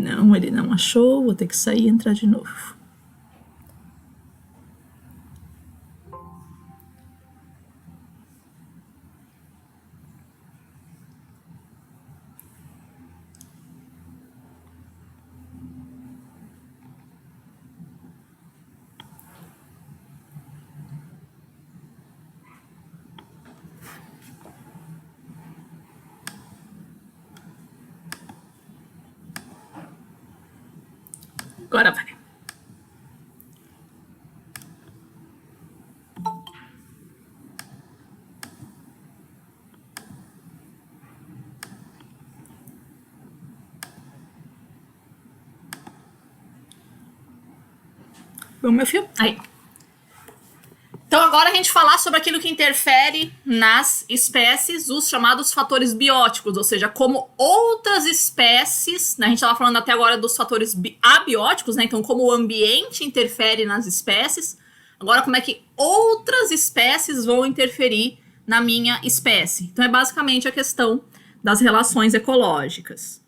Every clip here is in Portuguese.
Não, ele não achou, vou ter que sair e entrar de novo. Agora vai. Vamos, meu filho? Aí. Então agora a gente falar sobre aquilo que interfere nas espécies, os chamados fatores bióticos, ou seja, como outras espécies, né, a gente estava falando até agora dos fatores abióticos, né, então como o ambiente interfere nas espécies, agora como é que outras espécies vão interferir na minha espécie. Então é basicamente a questão das relações ecológicas.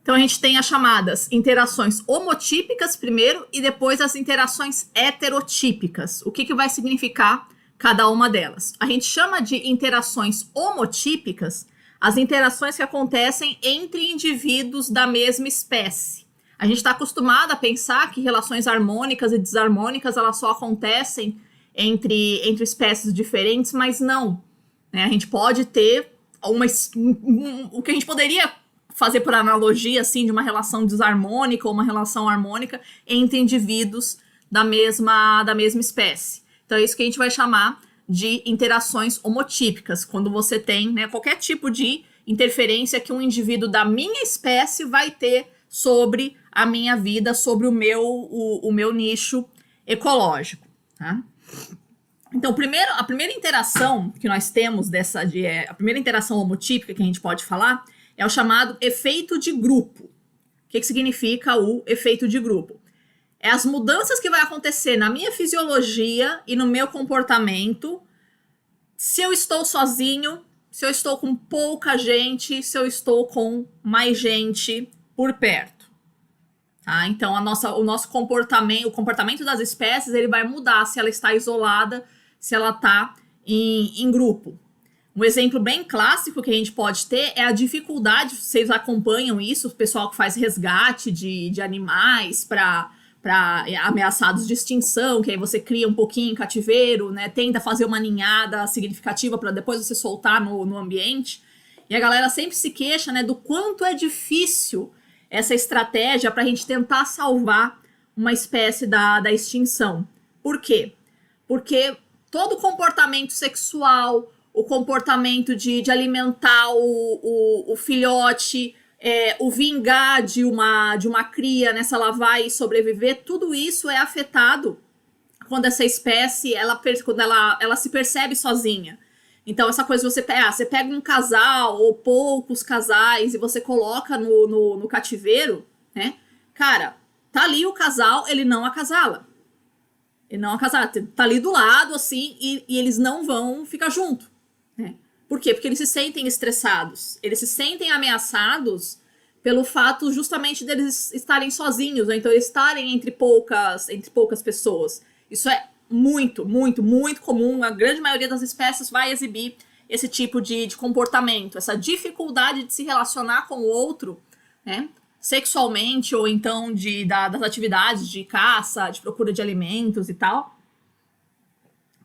Então a gente tem as chamadas interações homotípicas primeiro e depois as interações heterotípicas. O que vai significar cada uma delas? A gente chama de interações homotípicas as interações que acontecem entre indivíduos da mesma espécie. A gente está acostumado a pensar que relações harmônicas e desarmônicas elas só acontecem entre espécies diferentes, mas não. Né? A gente pode ter o que a gente poderia fazer por analogia, assim, de uma relação desarmônica ou uma relação harmônica entre indivíduos da mesma espécie. Então é isso que a gente vai chamar de interações homotípicas, quando você tem, né, qualquer tipo de interferência que um indivíduo da minha espécie vai ter sobre a minha vida, sobre o meu nicho ecológico. Tá? Então, a primeira interação que nós temos a primeira interação homotípica que a gente pode falar é o chamado efeito de grupo. O que significa o efeito de grupo? É as mudanças que vai acontecer na minha fisiologia e no meu comportamento se eu estou sozinho, se eu estou com pouca gente, se eu estou com mais gente por perto. Tá? Então, o nosso comportamento, o comportamento das espécies, ele vai mudar se ela está isolada, se ela está em grupo. Um exemplo bem clássico que a gente pode ter é a dificuldade, vocês acompanham isso, o pessoal que faz resgate de animais para ameaçados de extinção, que aí você cria um pouquinho em cativeiro, né, tenta fazer uma ninhada significativa para depois você soltar no ambiente. E a galera sempre se queixa, né, do quanto é difícil essa estratégia para a gente tentar salvar uma espécie da extinção. Por quê? Porque todo comportamento sexual, o comportamento de alimentar o filhote, o vingar de uma cria, né, se ela vai sobreviver, tudo isso é afetado quando essa espécie, quando ela se percebe sozinha. Então, essa coisa, você pega um casal ou poucos casais e você coloca no cativeiro, né? Cara, tá ali o casal, ele não acasala. Ele não acasala, tá ali do lado, assim, e eles não vão ficar junto. Né? Por quê? Porque eles se sentem estressados, eles se sentem ameaçados pelo fato justamente deles estarem sozinhos, né? Então eles estarem entre poucas pessoas. Isso é muito, muito, muito comum, a grande maioria das espécies vai exibir esse tipo de comportamento, essa dificuldade de se relacionar com o outro, né? Sexualmente ou então das atividades de caça, de procura de alimentos e tal,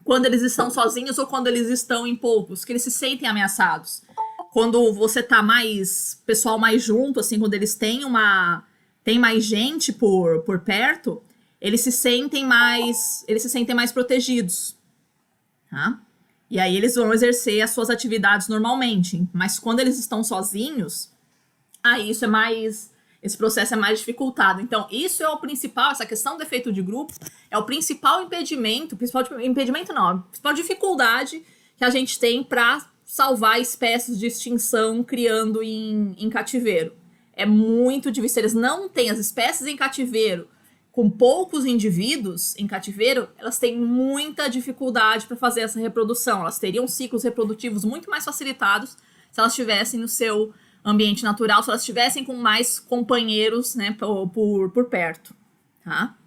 quando eles estão sozinhos ou quando eles estão em poucos, que eles se sentem ameaçados. Quando você tá pessoal mais junto, assim, quando eles tem mais gente por perto, eles se sentem mais protegidos, tá? E aí eles vão exercer as suas atividades normalmente, mas quando eles estão sozinhos, aí esse processo é mais dificultado. Então, isso é o principal, essa questão do efeito de grupo, é o principal impedimento, a principal dificuldade que a gente tem para salvar espécies de extinção criando em cativeiro. É muito difícil. Eles não têm as espécies em cativeiro, com poucos indivíduos em cativeiro, elas têm muita dificuldade para fazer essa reprodução. Elas teriam ciclos reprodutivos muito mais facilitados se elas estivessem ambiente natural se elas estivessem com mais companheiros, né, por perto, tá?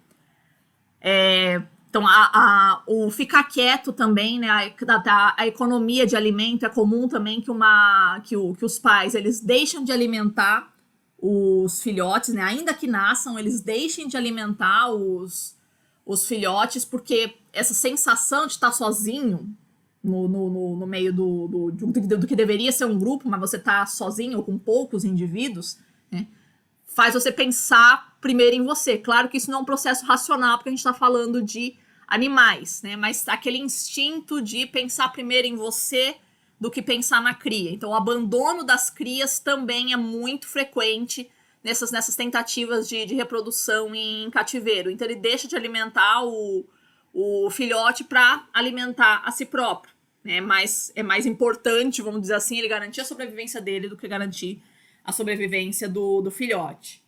Então, o ficar quieto também, né, a economia de alimento, é comum também que os pais, eles deixam de alimentar os filhotes, né, ainda que nasçam, eles deixem de alimentar os filhotes, porque essa sensação de estar sozinho no meio do que deveria ser um grupo, mas você tá sozinho ou com poucos indivíduos, né, faz você pensar primeiro em você. Claro que isso não é um processo racional, porque a gente está falando de animais, né? Mas aquele instinto de pensar primeiro em você do que pensar na cria. Então, o abandono das crias também é muito frequente nessas tentativas de reprodução em cativeiro. Então, ele deixa de alimentar o filhote para alimentar a si próprio. Né? É mais importante, vamos dizer assim, ele garantir a sobrevivência dele do que garantir a sobrevivência do filhote.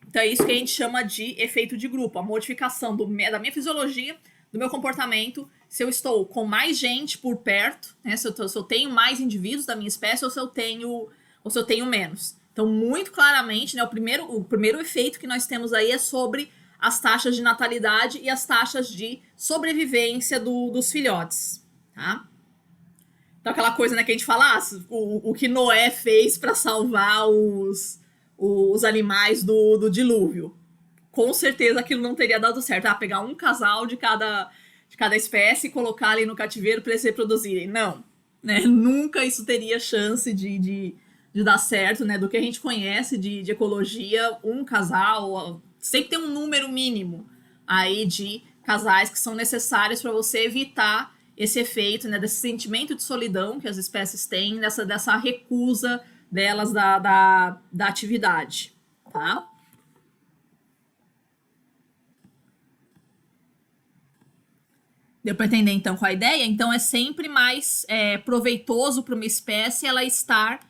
Então é isso que a gente chama de efeito de grupo, a modificação da minha fisiologia, do meu comportamento, se eu estou com mais gente por perto, né, se eu tenho mais indivíduos da minha espécie ou se eu tenho menos. Então, muito claramente, né, o primeiro efeito que nós temos aí é sobre as taxas de natalidade e as taxas de sobrevivência dos filhotes, tá? Então, aquela coisa, né, que a gente fala, o que Noé fez para salvar os animais do dilúvio. Com certeza aquilo não teria dado certo. Pegar um casal de cada espécie e colocar ali no cativeiro para eles se reproduzirem. Não, né? Nunca isso teria chance de dar certo, né? Do que a gente conhece de ecologia, um casal, sempre tem um número mínimo aí de casais que são necessários para você evitar esse efeito, né, desse sentimento de solidão que as espécies têm, dessa recusa delas da atividade, tá? Deu para entender, então, com a ideia? Então, é sempre mais proveitoso para uma espécie ela estar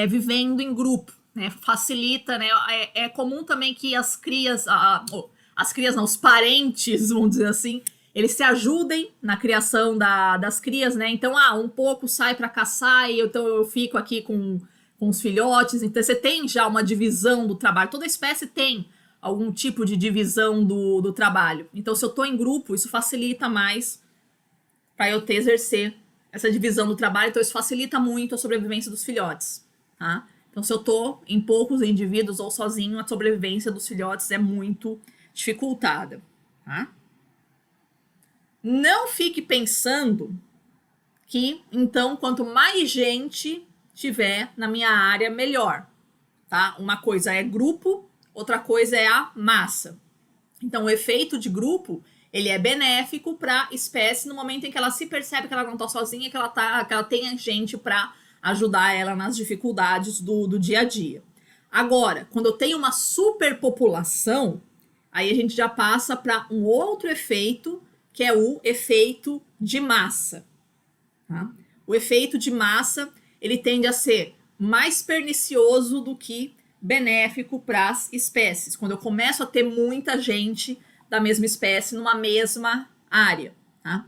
vivendo em grupo, né? Facilita, né? É comum também que as crias não, os parentes, vamos dizer assim, eles se ajudem na criação das crias, né? Então, um pouco sai para caçar e então eu fico aqui com os filhotes. Então, você tem já uma divisão do trabalho. Toda espécie tem algum tipo de divisão do trabalho. Então, se eu estou em grupo, isso facilita mais para eu exercer essa divisão do trabalho. Então, isso facilita muito a sobrevivência dos filhotes, tá? Então, se eu estou em poucos indivíduos ou sozinho, a sobrevivência dos filhotes é muito dificultada, tá? Não fique pensando que, então, quanto mais gente tiver na minha área, melhor, tá? Uma coisa é grupo, outra coisa é a massa. Então, o efeito de grupo, ele é benéfico para a espécie no momento em que ela se percebe que ela não está sozinha, que ela tem gente para ajudar ela nas dificuldades do dia a dia. Agora, quando eu tenho uma superpopulação, aí a gente já passa para um outro efeito, que é o efeito de massa. Tá? O efeito de massa, ele tende a ser mais pernicioso do que benéfico para as espécies. Quando eu começo a ter muita gente da mesma espécie numa mesma área. Tá?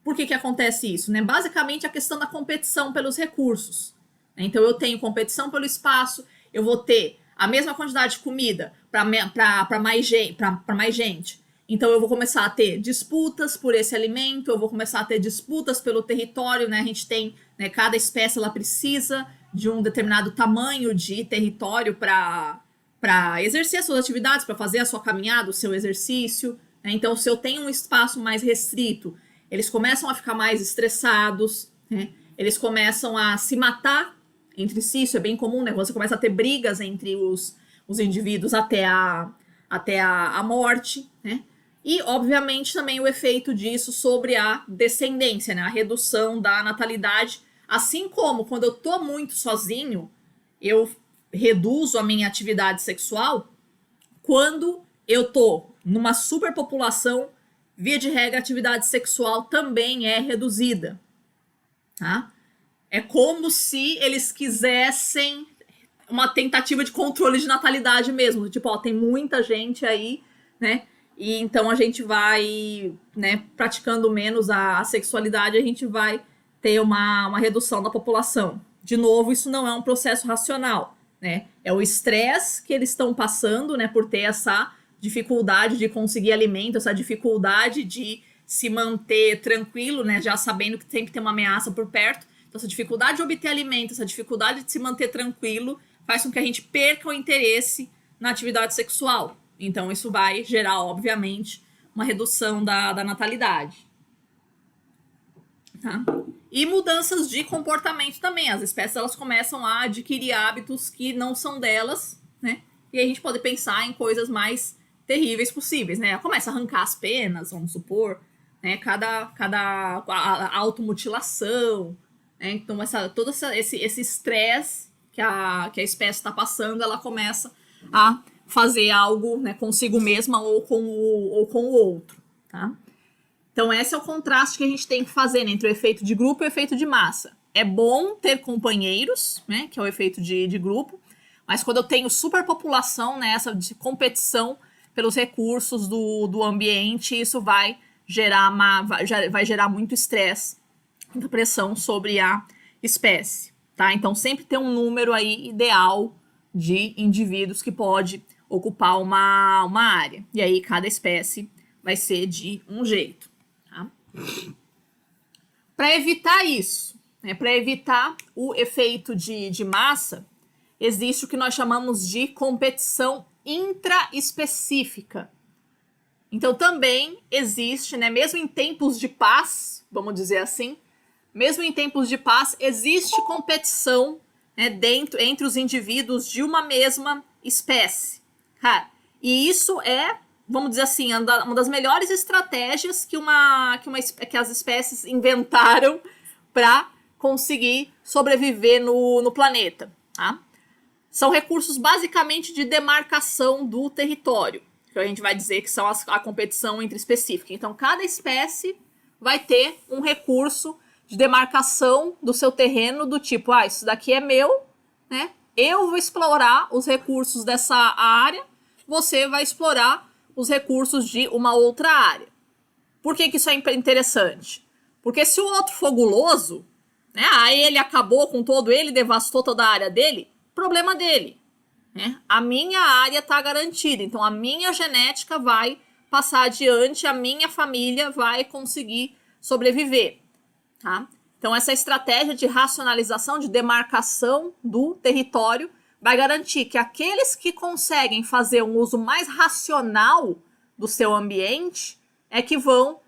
Por que acontece isso? Né? Basicamente, a questão da competição pelos recursos. Então, eu tenho competição pelo espaço, eu vou ter a mesma quantidade de comida para mais gente. Então, eu vou começar a ter disputas por esse alimento, eu vou começar a ter disputas pelo território, né? A gente tem, né, cada espécie ela precisa de um determinado tamanho de território para exercer as suas atividades, para fazer a sua caminhada, o seu exercício. Né? Então, se eu tenho um espaço mais restrito, eles começam a ficar mais estressados, né? Eles começam a se matar entre si, isso é bem comum, né? Você começa a ter brigas entre os indivíduos até a morte, né? E, obviamente, também o efeito disso sobre a descendência, né? A redução da natalidade. Assim como, quando eu tô muito sozinho, eu reduzo a minha atividade sexual. Quando eu tô numa superpopulação, via de regra, a atividade sexual também é reduzida. Tá? É como se eles quisessem uma tentativa de controle de natalidade mesmo. Tipo, tem muita gente aí, né? E então a gente vai, né, praticando menos a sexualidade, a gente vai ter uma redução da população. de novo, isso não é um processo racional, né? É o estresse que eles estão passando, né, por ter essa dificuldade de conseguir alimento, essa dificuldade de se manter tranquilo, né, já sabendo que sempre tem uma ameaça por perto. Então, essa dificuldade de obter alimento, essa dificuldade de se manter tranquilo, faz com que a gente perca o interesse na atividade sexual. Então, isso vai gerar, obviamente, uma redução da natalidade. Tá? E mudanças de comportamento também. As espécies elas começam a adquirir hábitos que não são delas, né? E aí a gente pode pensar em coisas mais terríveis possíveis, né? Começa a arrancar as penas, vamos supor, né? A automutilação, né? Então, todo esse estresse que a espécie está passando, ela começa a fazer algo, né, consigo mesma ou com o outro, tá? Então, esse é o contraste que a gente tem que fazer, né, entre o efeito de grupo e o efeito de massa. É bom ter companheiros, né, que é o efeito de grupo, mas quando eu tenho superpopulação, né, essa de competição pelos recursos do ambiente, isso vai gerar muito estresse, muita pressão sobre a espécie, tá? Então, sempre ter um número aí ideal de indivíduos que pode ocupar uma área. E aí, cada espécie vai ser de um jeito. Tá? Para evitar isso, né, para evitar o efeito de massa, existe o que nós chamamos de competição intraespecífica. Então, também existe, né, mesmo em tempos de paz, vamos dizer assim, mesmo em tempos de paz, existe competição, né, entre os indivíduos de uma mesma espécie. Cara, e isso é, vamos dizer assim, uma das melhores estratégias que as espécies inventaram para conseguir sobreviver no planeta. Tá? São recursos basicamente de demarcação do território, que a gente vai dizer que são a competição entre específica. Então, cada espécie vai ter um recurso de demarcação do seu terreno do tipo, isso daqui é meu, né? Eu vou explorar os recursos dessa área, você vai explorar os recursos de uma outra área. Por que isso é interessante? Porque se o outro for guloso, né, aí ele acabou com todo ele, devastou toda a área dele, problema dele. Né? A minha área está garantida, então a minha genética vai passar adiante, a minha família vai conseguir sobreviver. Tá? Então, essa estratégia de racionalização, de demarcação do território, vai garantir que aqueles que conseguem fazer um uso mais racional do seu ambiente é que vão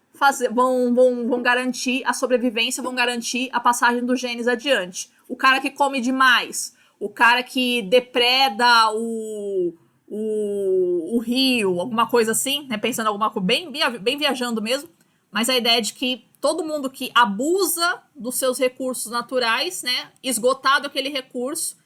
garantir a sobrevivência, vão garantir a passagem dos genes adiante. O cara que come demais, o cara que depreda o rio, alguma coisa assim, né? Pensando em alguma coisa bem viajando mesmo, mas a ideia é de que todo mundo que abusa dos seus recursos naturais, né, esgotado aquele recurso,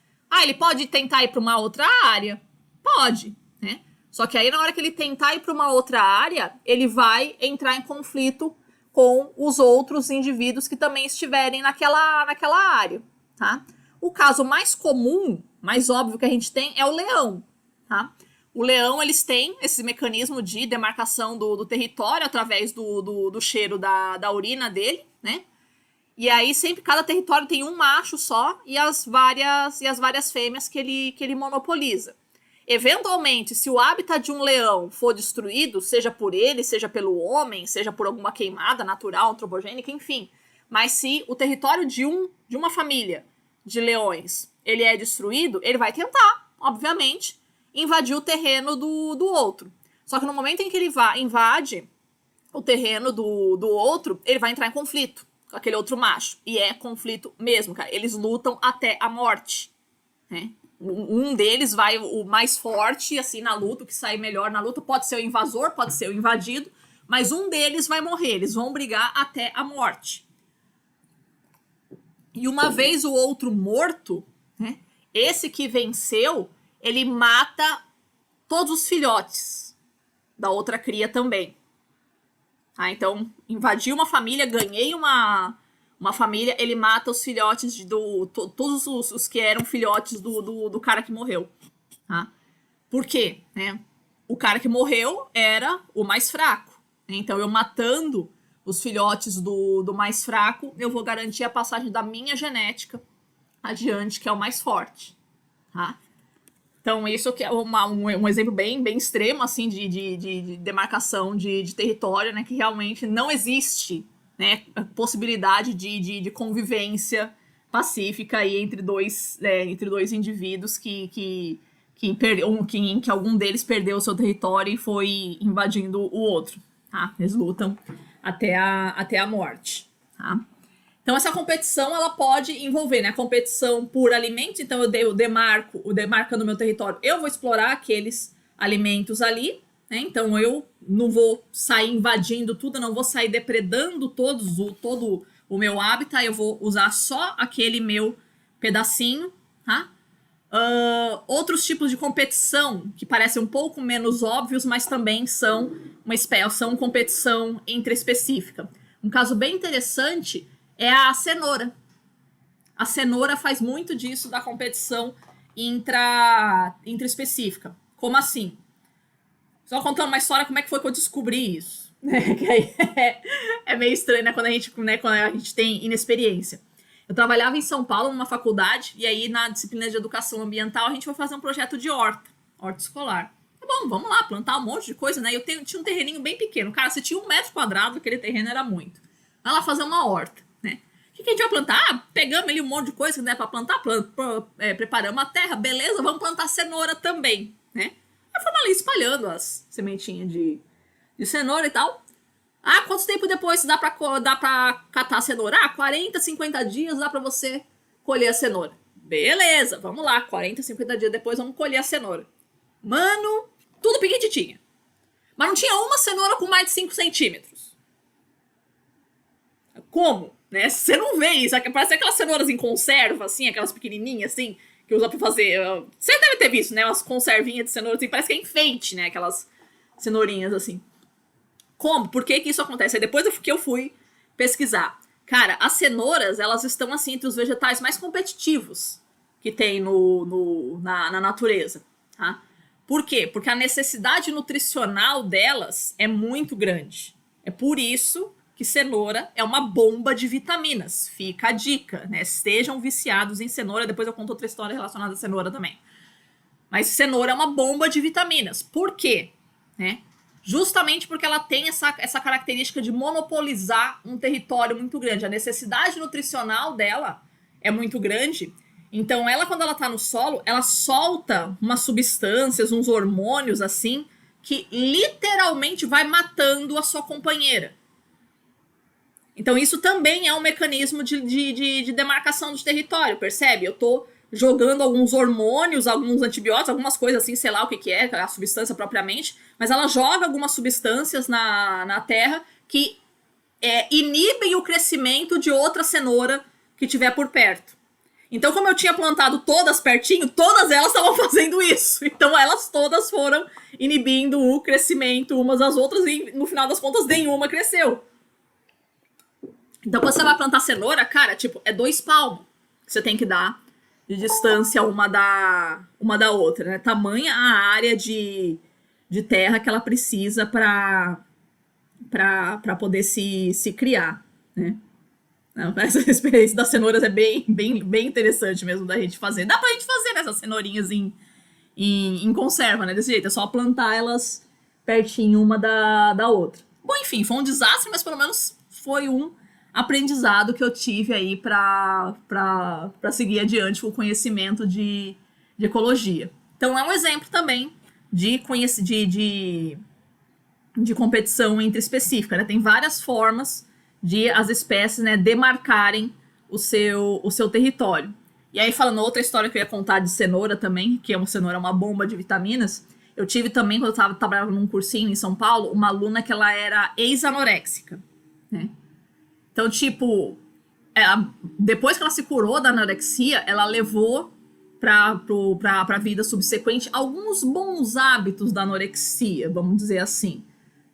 ele pode tentar ir para uma outra área? Pode, né? Só que aí na hora que ele tentar ir para uma outra área, ele vai entrar em conflito com os outros indivíduos que também estiverem naquela área, tá? O caso mais comum, mais óbvio que a gente tem é o leão, tá? O leão, eles têm esse mecanismo de demarcação do território através do cheiro da urina dele, né? E aí, sempre, cada território tem um macho só e as várias fêmeas que ele monopoliza. Eventualmente, se o hábitat de um leão for destruído, seja por ele, seja pelo homem, seja por alguma queimada natural, antropogênica, enfim. Mas se o território de uma família de leões, ele é destruído, ele vai tentar, obviamente, invadir o terreno do outro. Só que no momento em que ele invade o terreno do outro, ele vai entrar em conflito com aquele outro macho. E é conflito mesmo, cara. Eles lutam até a morte. Né? Um deles vai, o mais forte, assim, na luta, o que sai melhor na luta, pode ser o invasor, pode ser o invadido, mas um deles vai morrer. Eles vão brigar até a morte. E uma vez o outro morto, né, esse que venceu, ele mata todos os filhotes da outra cria também. Então, invadi uma família, ganhei uma família, ele mata os filhotes todos os que eram filhotes do cara que morreu. Tá? Por quê? Né? O cara que morreu era o mais fraco. Então, eu matando os filhotes do mais fraco, eu vou garantir a passagem da minha genética adiante, que é o mais forte, tá? Então, isso que é um exemplo bem extremo, assim, de demarcação de território, né? Que realmente não existe, né, a possibilidade de convivência pacífica aí entre dois indivíduos em que algum deles perdeu o seu território e foi invadindo o outro, tá? Eles lutam até a morte, tá? Então, essa competição, ela pode envolver, né, a competição por alimentos. Então, demarcando o meu território, eu vou explorar aqueles alimentos ali, né? Então, eu não vou sair invadindo tudo, não vou sair depredando todo o meu habitat, eu vou usar só aquele meu pedacinho, tá? Outros tipos de competição que parecem um pouco menos óbvios, mas também são competição intraespecífica. Um caso bem interessante é a cenoura. A cenoura faz muito disso da competição intraespecífica. Como assim? Só contando uma história, como é que foi que eu descobri isso? Que aí é meio estranho, né, quando a gente tem inexperiência. Eu trabalhava em São Paulo, numa faculdade, e aí na disciplina de educação ambiental a gente foi fazer um projeto de horta escolar. Tá bom, vamos lá, plantar um monte de coisa, né? Tinha um terreninho bem pequeno. Cara, se tinha 1 metro quadrado, aquele terreno era muito. Vai lá fazer uma horta, né? O que a gente vai plantar? Pegamos ali um monte de coisa que der pra plantar, preparamos a terra, beleza, vamos plantar cenoura também, né? Aí fomos ali espalhando as sementinhas de cenoura e tal. Quanto tempo depois dá pra catar a cenoura? 40, 50 dias dá pra você colher a cenoura. Beleza, vamos lá, 40, 50 dias depois vamos colher a cenoura. Mano, tudo pequititinha. Mas não tinha uma cenoura com mais de 5 centímetros. Como? Né? Você não vê isso. Parece aquelas cenouras em conserva, assim, aquelas pequenininhas, assim, que usa pra fazer... Você deve ter visto, né? Umas conservinhas de cenoura, assim, parece que é enfeite, né? Aquelas cenourinhas, assim. Como? Por que isso acontece? Aí depois que eu fui pesquisar. Cara, as cenouras, elas estão, assim, entre os vegetais mais competitivos que tem na natureza, tá? Por quê? Porque a necessidade nutricional delas é muito grande. É por isso que cenoura é uma bomba de vitaminas. Fica a dica, né? Estejam viciados em cenoura. Depois eu conto outra história relacionada à cenoura também. Mas cenoura é uma bomba de vitaminas. Por quê? Né? Justamente porque ela tem essa característica de monopolizar um território muito grande. A necessidade nutricional dela é muito grande. Então, quando ela tá no solo, ela solta umas substâncias, uns hormônios, assim, que literalmente vai matando a sua companheira. Então, isso também é um mecanismo de demarcação de território, percebe? Eu tô jogando alguns hormônios, alguns antibióticos, algumas coisas assim, sei lá o que é, a substância propriamente, mas ela joga algumas substâncias na terra que inibem o crescimento de outra cenoura que tiver por perto. Então, como eu tinha plantado todas pertinho, todas elas estavam fazendo isso. Então, elas todas foram inibindo o crescimento umas das outras e, no final das contas, nenhuma cresceu. Então, quando você vai plantar cenoura, cara, tipo, é 2 palmos que você tem que dar de distância uma da outra, né? Tamanha a área de terra que ela precisa para poder se criar, né? Essa experiência das cenouras é bem interessante mesmo da gente fazer. Dá pra gente fazer essas cenourinhas em conserva, né? Desse jeito, é só plantar elas pertinho uma da outra. Bom, enfim, foi um desastre, mas pelo menos foi um aprendizado que eu tive aí para seguir adiante o conhecimento de ecologia. Então é um exemplo também de competição intraespecífica, né? Tem várias formas de as espécies, né, demarcarem o seu território. E aí, falando outra história que eu ia contar de cenoura também, que uma cenoura é uma bomba de vitaminas, eu tive também, quando eu trabalhava num cursinho em São Paulo, uma aluna que ela era ex-anoréxica, né? Então, tipo, depois que ela se curou da anorexia, ela levou para a vida subsequente alguns bons hábitos da anorexia, vamos dizer assim,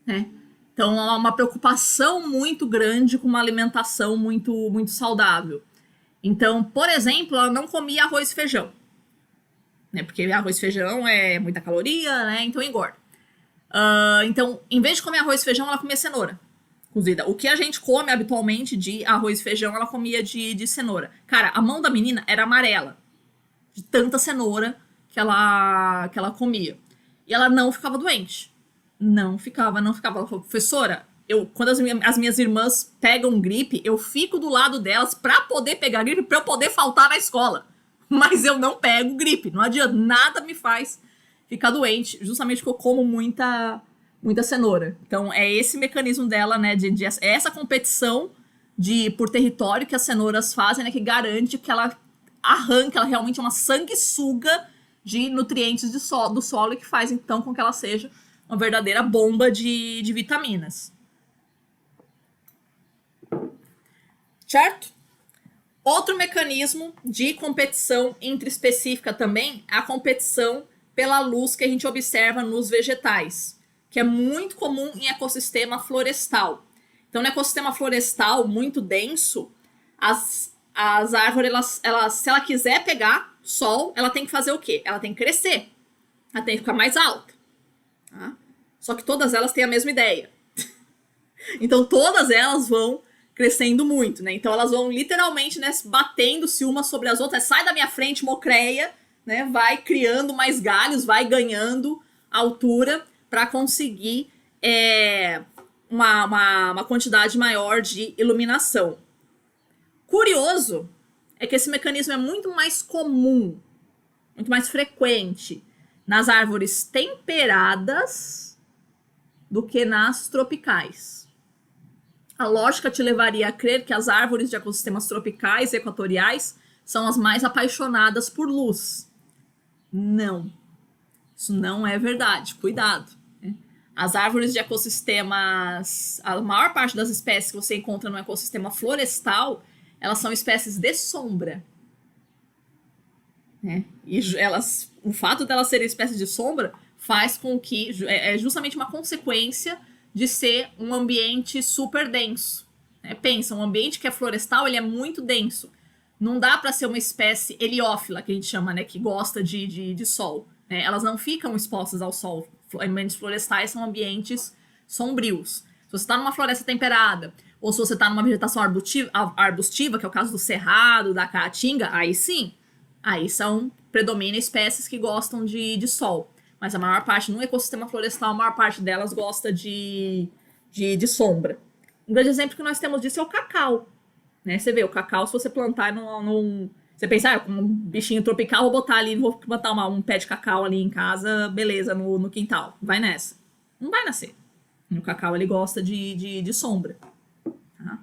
né? Então, há uma preocupação muito grande com uma alimentação muito, muito saudável. Então, por exemplo, ela não comia arroz e feijão, né? Porque arroz e feijão é muita caloria, né? Então engorda. Então, em vez de comer arroz e feijão, ela comia cenoura. cozida. O que a gente come habitualmente de arroz e feijão, ela comia de cenoura. Cara, a mão da menina era amarela, de tanta cenoura que ela comia. E ela não ficava doente. Não ficava. Ela falou, professora, quando as minhas irmãs pegam gripe, eu fico do lado delas pra poder pegar gripe, pra eu poder faltar na escola. Mas eu não pego gripe. Não adianta, nada me faz ficar doente, justamente porque eu como muita cenoura. Então, é esse mecanismo dela, né, é essa competição por território que as cenouras fazem, né, que garante que ela arranca, ela realmente é uma sanguessuga de nutrientes do solo, e que faz, então, com que ela seja uma verdadeira bomba de vitaminas. Certo? Outro mecanismo de competição intraespecífica também é a competição pela luz que a gente observa nos vegetais, que é muito comum em ecossistema florestal. Então, no ecossistema florestal muito denso, as árvores, se ela quiser pegar sol, ela tem que fazer o quê? Ela tem que crescer. Ela tem que ficar mais alta. Tá? Só que todas elas têm a mesma ideia. Então, todas elas vão crescendo muito, né? Então, elas vão literalmente, né, batendo-se umas sobre as outras. Sai da minha frente, mocreia, né? Vai criando mais galhos, vai ganhando altura para conseguir uma quantidade maior de iluminação. Curioso é que esse mecanismo é muito mais comum, muito mais frequente nas árvores temperadas do que nas tropicais. A lógica te levaria a crer que as árvores de ecossistemas tropicais e equatoriais são as mais apaixonadas por luz. Não. Isso não é verdade. Cuidado. Né? As árvores de ecossistemas, a maior parte das espécies que você encontra no ecossistema florestal, elas são espécies de sombra. Né? E o fato delas serem espécies de sombra faz com que é justamente uma consequência de ser um ambiente super denso. Né? Pensa, um ambiente que é florestal, ele é muito denso. Não dá para ser uma espécie heliófila, que a gente chama, né, que gosta de sol. Né? Elas não ficam expostas ao sol. Ambientes florestais são ambientes sombrios. Se você está numa floresta temperada, ou se você está numa vegetação arbustiva, que é o caso do cerrado, da caatinga, aí sim, aí predomina espécies que gostam de sol. Mas a maior parte, no ecossistema florestal, a maior parte delas gosta de sombra. Um grande exemplo que nós temos disso é o cacau. Né? Você vê, o cacau, se você plantar você pensa, como um bichinho tropical, vou botar ali, vou botar um pé de cacau ali em casa, beleza, no quintal. Vai nessa. Não vai nascer. O cacau, ele gosta de sombra. Tá?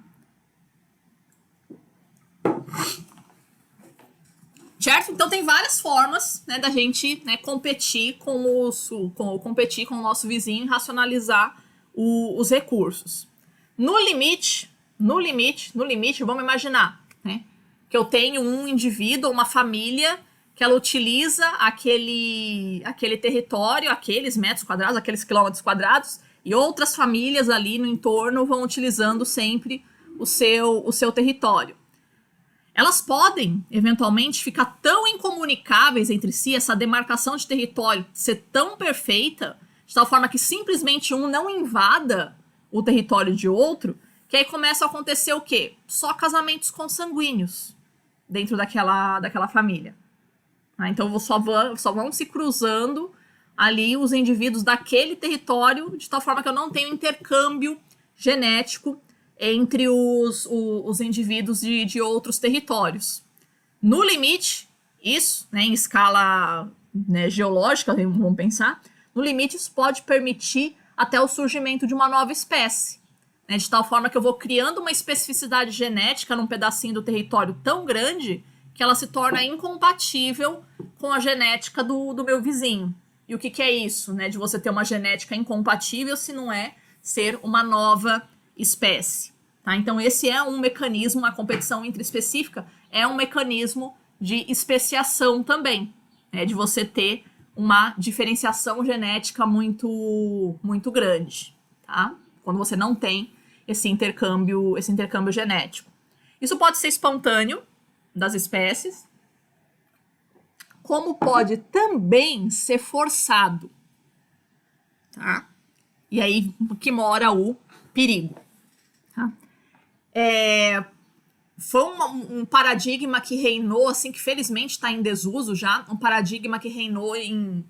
Certo? Então tem várias formas, né, da gente, né, competir com o nosso vizinho e racionalizar os recursos. No limite, vamos imaginar, né, que eu tenho um indivíduo, uma família, que ela utiliza aquele território, aqueles metros quadrados, aqueles quilômetros quadrados, e outras famílias ali no entorno vão utilizando sempre o seu território. Elas podem, eventualmente, ficar tão incomunicáveis entre si, essa demarcação de território ser tão perfeita, de tal forma que simplesmente um não invada o território de outro, que aí começa a acontecer o quê? Só casamentos consanguíneos dentro daquela família. Então só vão se cruzando ali os indivíduos daquele território, de tal forma que eu não tenho intercâmbio genético entre os indivíduos de outros territórios. No limite, isso, né, em escala, né, geológica, vamos pensar, no limite isso pode permitir até o surgimento de uma nova espécie. Né, de tal forma que eu vou criando uma especificidade genética num pedacinho do território tão grande que ela se torna incompatível com a genética do meu vizinho. E o que é isso, né, de você ter uma genética incompatível se não é ser uma nova espécie? Tá? Então esse é um mecanismo, a competição intraespecífica é um mecanismo de especiação também, né, de você ter uma diferenciação genética muito, muito grande, tá? Quando você não tem esse intercâmbio genético. Isso pode ser espontâneo das espécies, como pode também ser forçado, tá? E aí que mora o perigo. Foi um paradigma que reinou, assim, que felizmente está em desuso já, um paradigma que reinou em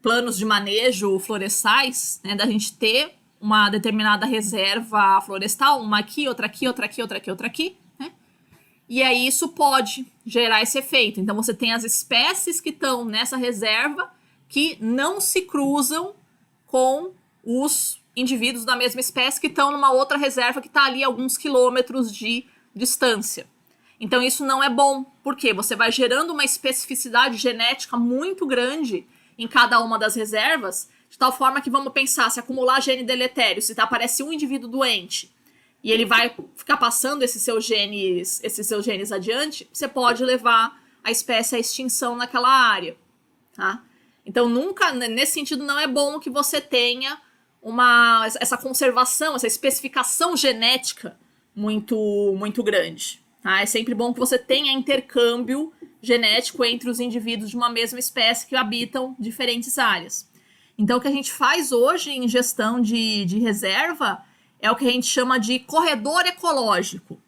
planos de manejo florestais, né, da gente ter uma determinada reserva florestal, uma aqui, outra aqui, outra aqui, outra aqui, outra aqui, né? E aí isso pode gerar esse efeito. Então você tem as espécies que estão nessa reserva que não se cruzam com os indivíduos da mesma espécie que estão numa outra reserva que está ali a alguns quilômetros de distância. Então isso não é bom, porque você vai gerando uma especificidade genética muito grande em cada uma das reservas, de tal forma que, vamos pensar, se acumular gene deletério, se aparece um indivíduo doente e ele vai ficar passando esses seus genes adiante, você pode levar a espécie à extinção naquela área, tá? Então, nunca, nesse sentido, não é bom que você tenha essa conservação, essa especificação genética muito grande. Tá? É sempre bom que você tenha intercâmbio genético entre os indivíduos de uma mesma espécie que habitam diferentes áreas. Então, o que a gente faz hoje em gestão de reserva é o que a gente chama de corredor ecológico.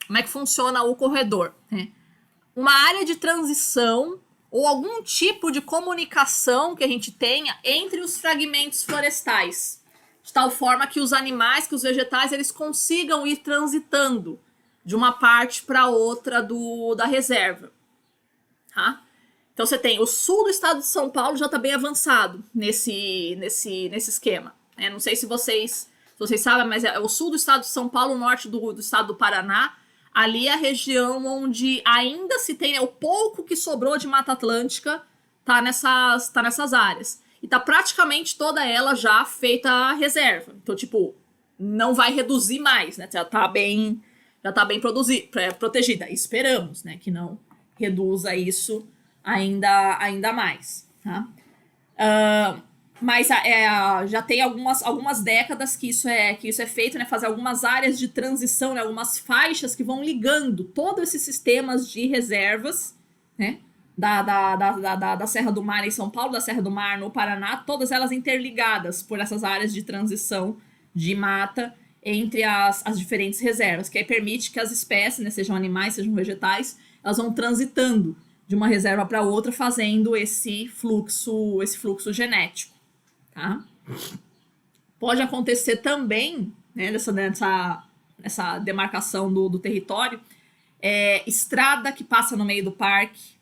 Como é que funciona o corredor? Uma área de transição ou algum tipo de comunicação que a gente tenha entre os fragmentos florestais, de tal forma que os animais, que os vegetais, eles consigam ir transitando de uma parte para outra da reserva. Tá? Então você tem o sul do estado de São Paulo já está bem avançado nesse esquema. Não sei se vocês sabem, mas é o sul do estado de São Paulo, o norte do estado do Paraná. Ali é a região onde ainda se tem, o pouco que sobrou de Mata Atlântica tá nessas áreas. E tá praticamente toda ela já feita a reserva. Então, tipo, não vai reduzir mais, né? Já tá bem protegida. Esperamos, né, que não reduza isso ainda mais, tá? Mas já tem algumas décadas que isso é feito, né? Fazer algumas áreas de transição, né? Algumas faixas que vão ligando todos esses sistemas de reservas, né? Da Serra do Mar em São Paulo, da Serra do Mar no Paraná, todas elas interligadas por essas áreas de transição de mata entre as diferentes reservas, que aí permite que as espécies, né, sejam animais, sejam vegetais, elas vão transitando de uma reserva para outra, fazendo esse fluxo genético. Tá? Pode acontecer também, né, nessa demarcação do território, estrada que passa no meio do parque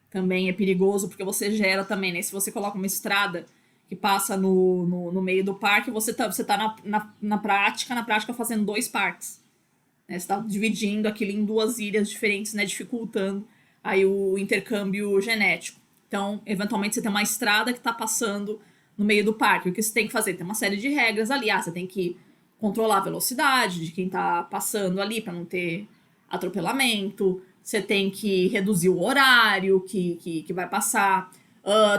também é perigoso, porque você gera também, né, se você coloca uma estrada que passa no meio do parque, você tá na prática fazendo 2 parques, né, você está dividindo aquilo em 2 ilhas diferentes, né, dificultando aí o intercâmbio genético. Então, eventualmente, você tem uma estrada que está passando no meio do parque. O que você tem que fazer? Tem uma série de regras ali. Você tem que controlar a velocidade de quem está passando ali para não ter atropelamento. Você tem que reduzir o horário que vai passar.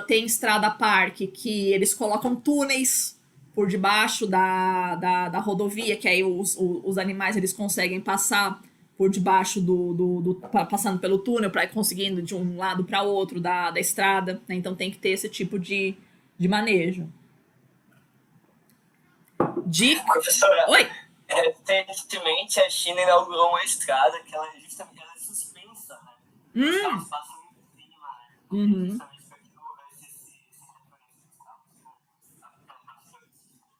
Tem estrada parque que eles colocam túneis por debaixo da rodovia, que aí os animais eles conseguem passar por debaixo passando pelo túnel para ir conseguindo de um lado para outro da estrada, né? Então tem que ter esse tipo de manejo. Professora, Oi! recentemente a China inaugurou uma estrada que ela justamente é suspensa, né? Os carros passam em cima, né? Justamente para que não houvesse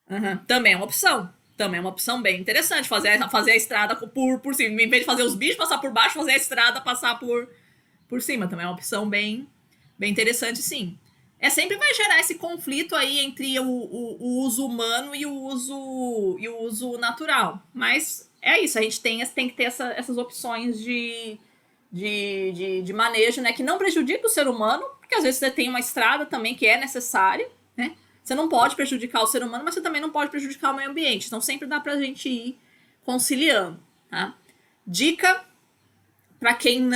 esse Também é uma opção. Também é uma opção bem interessante fazer a estrada por cima. Em vez de fazer os bichos passar por baixo, fazer a estrada passar por cima. Também é uma opção bem interessante, sim. Sempre vai gerar esse conflito aí entre o uso humano e o uso natural. Mas é isso, a gente tem que ter essas opções de manejo, né? Que não prejudica o ser humano, porque às vezes você tem uma estrada também que é necessária, né? Você não pode prejudicar o ser humano, mas você também não pode prejudicar o meio ambiente. Então sempre dá pra gente ir conciliando, tá? Dica para quem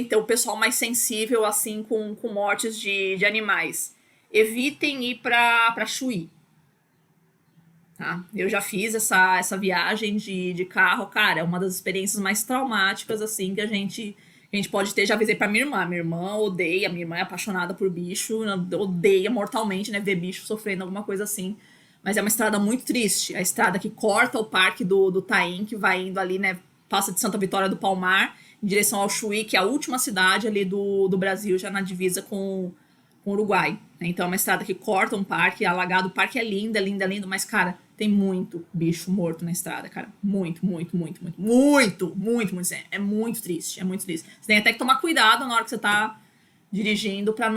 tem o pessoal mais sensível assim com mortes de animais. Evitem ir para Chuí. Tá? Eu já fiz essa viagem de carro, cara, é uma das experiências mais traumáticas assim que a gente pode ter. Já avisei pra minha irmã odeia, minha irmã é apaixonada por bicho, odeia mortalmente, né, ver bicho sofrendo alguma coisa assim. mas é uma estrada muito triste. A estrada que corta o parque do Taim, que vai indo ali, né? Passa de Santa Vitória do Palmar em direção ao Chuí, que é a última cidade ali do Brasil, já na divisa com o Uruguai. Então é uma estrada que corta um parque, alagado. O parque é lindo, é lindo, é lindo, mas, cara, tem muito bicho morto na estrada, cara. Muito, muito, muito, muito, muito, muito, muito. É muito triste, é muito triste. Você tem até que tomar cuidado na hora que você tá dirigindo para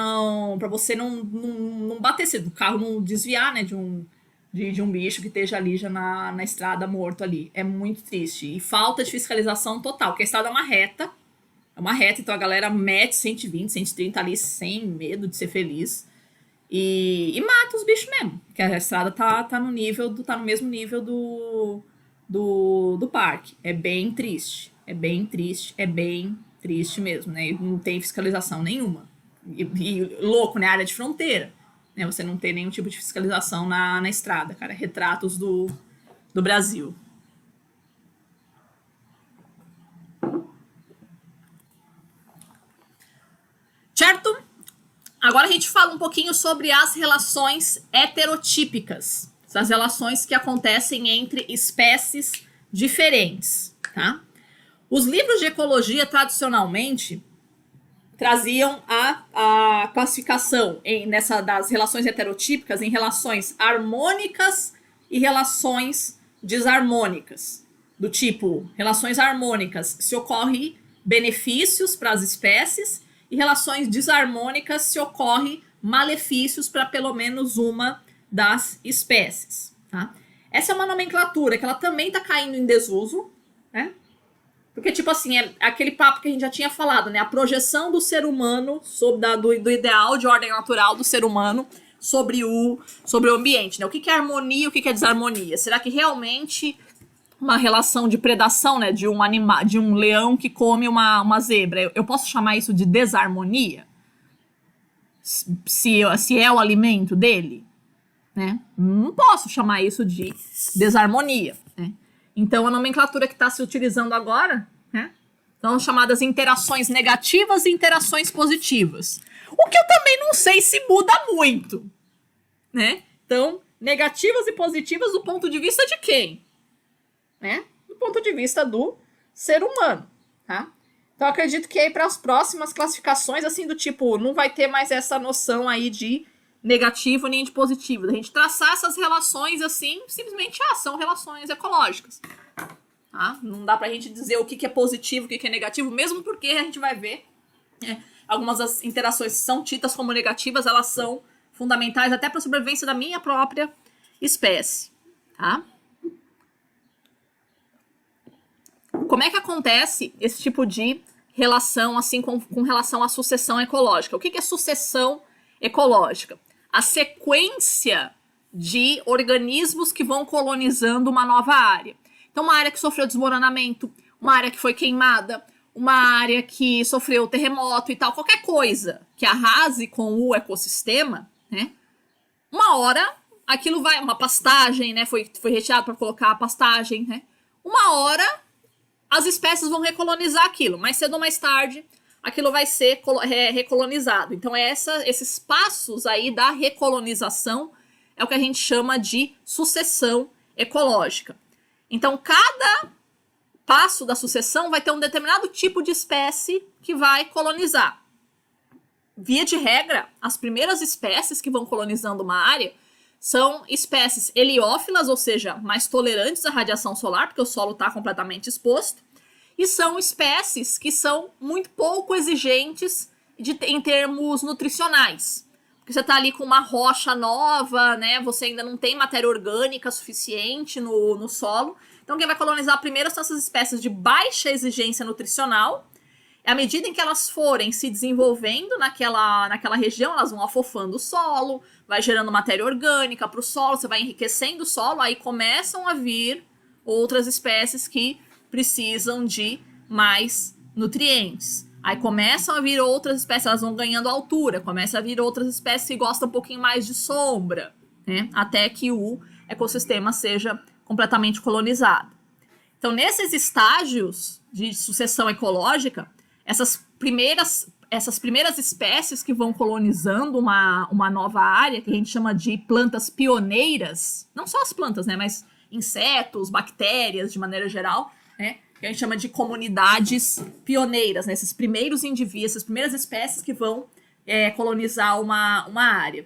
você não bater, se o carro não desviar, né, de um bicho que esteja ali já na estrada morto ali. É muito triste. E falta de fiscalização total, porque a estrada é uma reta, então a galera mete 120, 130 ali sem medo de ser feliz. E mata os bichos mesmo, porque a estrada tá no mesmo nível do parque. É bem triste, é bem triste, é bem triste mesmo, né? E não tem fiscalização nenhuma. E louco, né? Área de fronteira, né? Você não tem nenhum tipo de fiscalização na estrada, cara. Retratos do Brasil. Certo? Agora a gente fala um pouquinho sobre as relações heterotípicas. As relações que acontecem entre espécies diferentes, tá? Os livros de ecologia, tradicionalmente, traziam a classificação das relações heterotípicas em relações harmônicas e relações desarmônicas. Do tipo, relações harmônicas, se ocorre benefícios para as espécies, e relações desarmônicas, se ocorre malefícios para pelo menos uma das espécies. Tá? Essa é uma nomenclatura que ela também está caindo em desuso, né? Porque, tipo assim, é aquele papo que a gente já tinha falado, né? A projeção do ser humano, do ideal de ordem natural do ser humano sobre o ambiente, né? O que é harmonia e o que é desarmonia? Será que realmente uma relação de predação, né? De um animal, de um leão que come uma zebra, eu posso chamar isso de desarmonia? Se é o alimento dele? Né? Não posso chamar isso de desarmonia, né? Então, a nomenclatura que está se utilizando agora, né, são chamadas interações negativas e interações positivas. O que eu também não sei se muda muito, né? Então, negativas e positivas do ponto de vista de quem? Né? Do ponto de vista do ser humano, tá? Então, eu acredito que aí para as próximas classificações, assim, do tipo, não vai ter mais essa noção aí de negativo nem de positivo. A gente traçar essas relações assim, simplesmente são relações ecológicas. Tá? Não dá pra gente dizer o que é positivo, o que é negativo, mesmo porque a gente vai ver algumas das interações que são tidas como negativas, elas são fundamentais até para a sobrevivência da minha própria espécie. Tá? Como é que acontece esse tipo de relação assim com relação à sucessão ecológica? O que é sucessão ecológica? A sequência de organismos que vão colonizando uma nova área. Então, uma área que sofreu desmoronamento, uma área que foi queimada, uma área que sofreu terremoto e tal, qualquer coisa que arrase com o ecossistema, né? Uma hora, aquilo vai, uma pastagem, né? Foi retirado para colocar a pastagem, né? Uma hora, as espécies vão recolonizar aquilo, mais cedo ou mais tarde, aquilo vai ser recolonizado. Então, esses passos aí da recolonização é o que a gente chama de sucessão ecológica. Então, cada passo da sucessão vai ter um determinado tipo de espécie que vai colonizar. Via de regra, as primeiras espécies que vão colonizando uma área são espécies heliófilas, ou seja, mais tolerantes à radiação solar, porque o solo está completamente exposto. E são espécies que são muito pouco exigentes em termos nutricionais. Porque você está ali com uma rocha nova, né? Você ainda não tem matéria orgânica suficiente no solo. Então, quem vai colonizar primeiro são essas espécies de baixa exigência nutricional. À medida em que elas forem se desenvolvendo naquela região, elas vão afofando o solo, vai gerando matéria orgânica para o solo, você vai enriquecendo o solo, aí começam a vir outras espécies que precisam de mais nutrientes. Aí começam a vir outras espécies, elas vão ganhando altura, começa a vir outras espécies que gostam um pouquinho mais de sombra, né? Até que o ecossistema seja completamente colonizado. Então, nesses estágios de sucessão ecológica, essas primeiras essas primeiras espécies que vão colonizando uma nova área, que a gente chama de plantas pioneiras, não só as plantas, né, mas insetos, bactérias, de maneira geral, né, que a gente chama de comunidades pioneiras, né, esses primeiros indivíduos, essas primeiras espécies que vão colonizar uma área.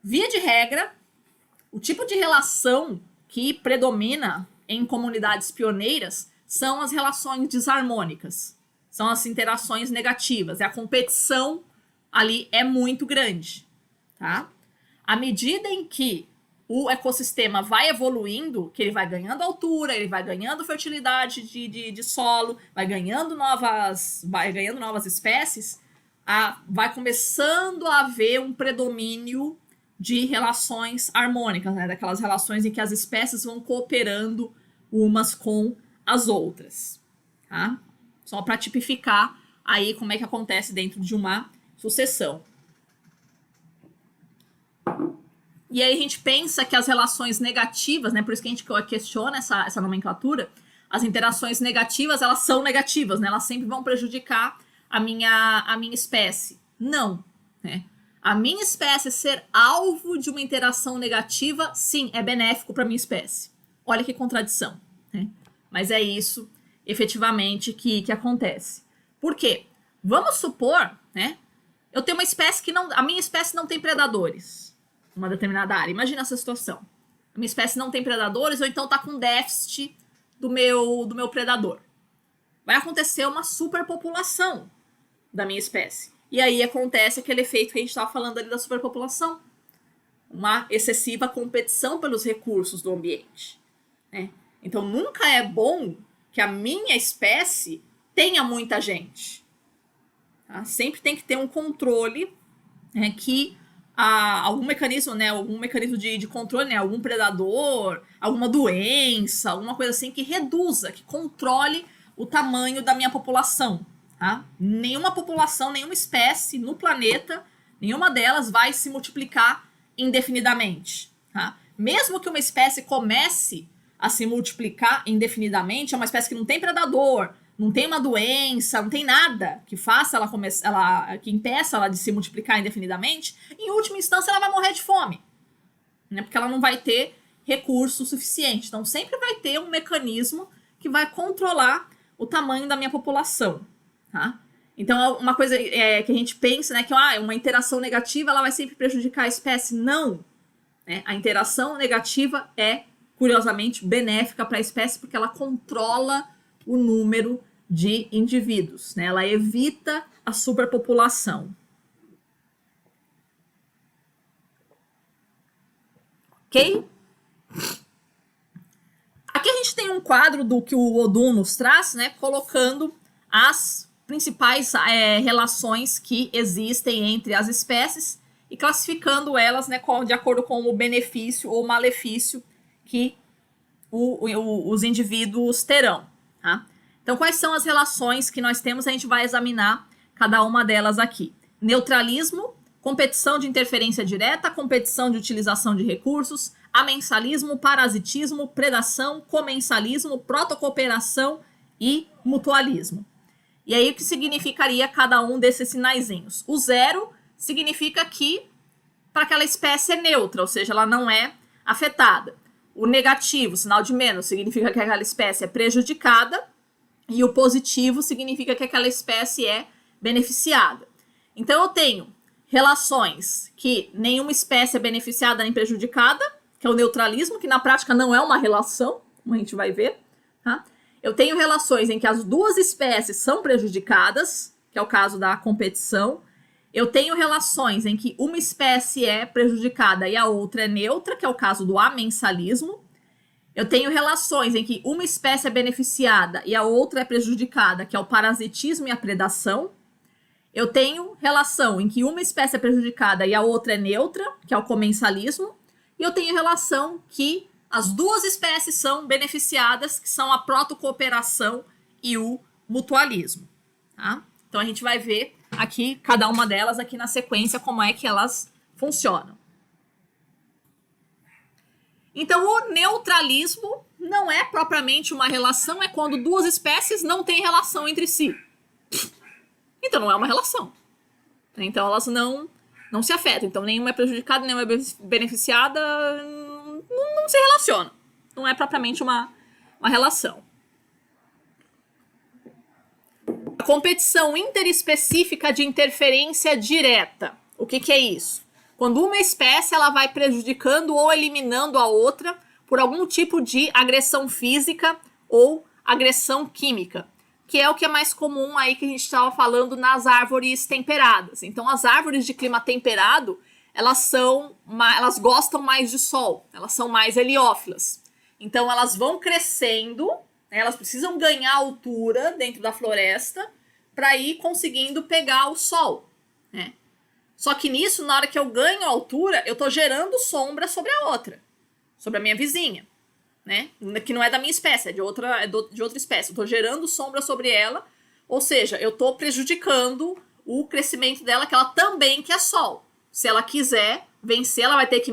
Via de regra, o tipo de relação que predomina em comunidades pioneiras são as relações desarmônicas, são as interações negativas, a competição ali é muito grande, tá? À medida em que o ecossistema vai evoluindo, que ele vai ganhando altura, ele vai ganhando fertilidade de solo, vai ganhando novas espécies, vai começando a haver um predomínio de relações harmônicas, né? Daquelas relações em que as espécies vão cooperando umas com as outras, tá? Só para tipificar aí como é que acontece dentro de uma sucessão. E aí a gente pensa que as relações negativas, né? Por isso que a gente questiona essa nomenclatura, as interações negativas, elas são negativas, né? Elas sempre vão prejudicar a minha espécie. Não, né? A minha espécie ser alvo de uma interação negativa, sim, é benéfico para a minha espécie. Olha que contradição, né? Mas é isso, efetivamente, que acontece. Por quê? Vamos supor, né? Eu tenho uma espécie a minha espécie não tem predadores numa determinada área. Imagina essa situação. A minha espécie não tem predadores, ou então está com déficit do meu predador. Vai acontecer uma superpopulação da minha espécie. E aí acontece aquele efeito que a gente estava falando ali da superpopulação. Uma excessiva competição pelos recursos do ambiente, né? Então nunca é bom que a minha espécie tenha muita gente. Tá? Sempre tem que ter um controle, né, que algum mecanismo de controle, né, algum predador, alguma doença, alguma coisa assim que reduza, que controle o tamanho da minha população. Tá? Nenhuma população, nenhuma espécie no planeta, nenhuma delas vai se multiplicar indefinidamente. Tá? Mesmo que uma espécie comece a se multiplicar indefinidamente, é uma espécie que não tem predador, não tem uma doença, não tem nada que faça que impeça ela de se multiplicar indefinidamente, em última instância ela vai morrer de fome, né? Porque ela não vai ter recurso suficiente. Então sempre vai ter um mecanismo que vai controlar o tamanho da minha população. Tá? Então, uma coisa que a gente pensa, né, que uma interação negativa ela vai sempre prejudicar a espécie. Não! Né? A interação negativa é, curiosamente, benéfica para a espécie porque ela controla o número de indivíduos. Né? Ela evita a superpopulação. Ok? Aqui a gente tem um quadro do que o Odum nos traz, né, colocando as principais relações que existem entre as espécies e classificando elas, né, de acordo com o benefício ou malefício que os indivíduos terão. Tá? Então, quais são as relações que nós temos? A gente vai examinar cada uma delas aqui. Neutralismo, competição de interferência direta, competição de utilização de recursos, amensalismo, parasitismo, predação, comensalismo, protocooperação e mutualismo. E aí, o que significaria cada um desses sinaizinhos? O 0 significa que para aquela espécie é neutra, ou seja, ela não é afetada. O negativo, sinal de menos, significa que aquela espécie é prejudicada. E o positivo significa que aquela espécie é beneficiada. Então, eu tenho relações que nenhuma espécie é beneficiada nem prejudicada, que é o neutralismo, que na prática não é uma relação, como a gente vai ver, tá? Eu tenho relações em que as duas espécies são prejudicadas, que é o caso da competição. Eu tenho relações em que uma espécie é prejudicada e a outra é neutra, que é o caso do amensalismo. Eu tenho relações em que uma espécie é beneficiada e a outra é prejudicada, que é o parasitismo e a predação. Eu tenho relação em que uma espécie é prejudicada e a outra é neutra, que é o comensalismo. E eu tenho relação que as duas espécies são beneficiadas, que são a protocooperação e o mutualismo. Tá? Então, a gente vai ver aqui, cada uma delas aqui na sequência, como é que elas funcionam. Então, o neutralismo não é propriamente uma relação, é quando duas espécies não têm relação entre si. Então, não é uma relação. Então elas não se afetam. Então nenhuma é prejudicada, nenhuma é beneficiada, não se relacionam. Não é propriamente uma relação. A competição interespecífica de interferência direta. O que é isso? Quando uma espécie ela vai prejudicando ou eliminando a outra por algum tipo de agressão física ou agressão química, que é o que é mais comum aí que a gente estava falando nas árvores temperadas. Então, as árvores de clima temperado, elas gostam mais de sol, elas são mais heliófilas. Então, elas vão crescendo, né, elas precisam ganhar altura dentro da floresta para ir conseguindo pegar o sol, né? Só que nisso, na hora que eu ganho altura, eu tô gerando sombra sobre a outra, sobre a minha vizinha, né? Que não é da minha espécie, é de outra espécie. Eu tô gerando sombra sobre ela, ou seja, eu tô prejudicando o crescimento dela, que ela também quer sol. Se ela quiser vencer, ela vai ter que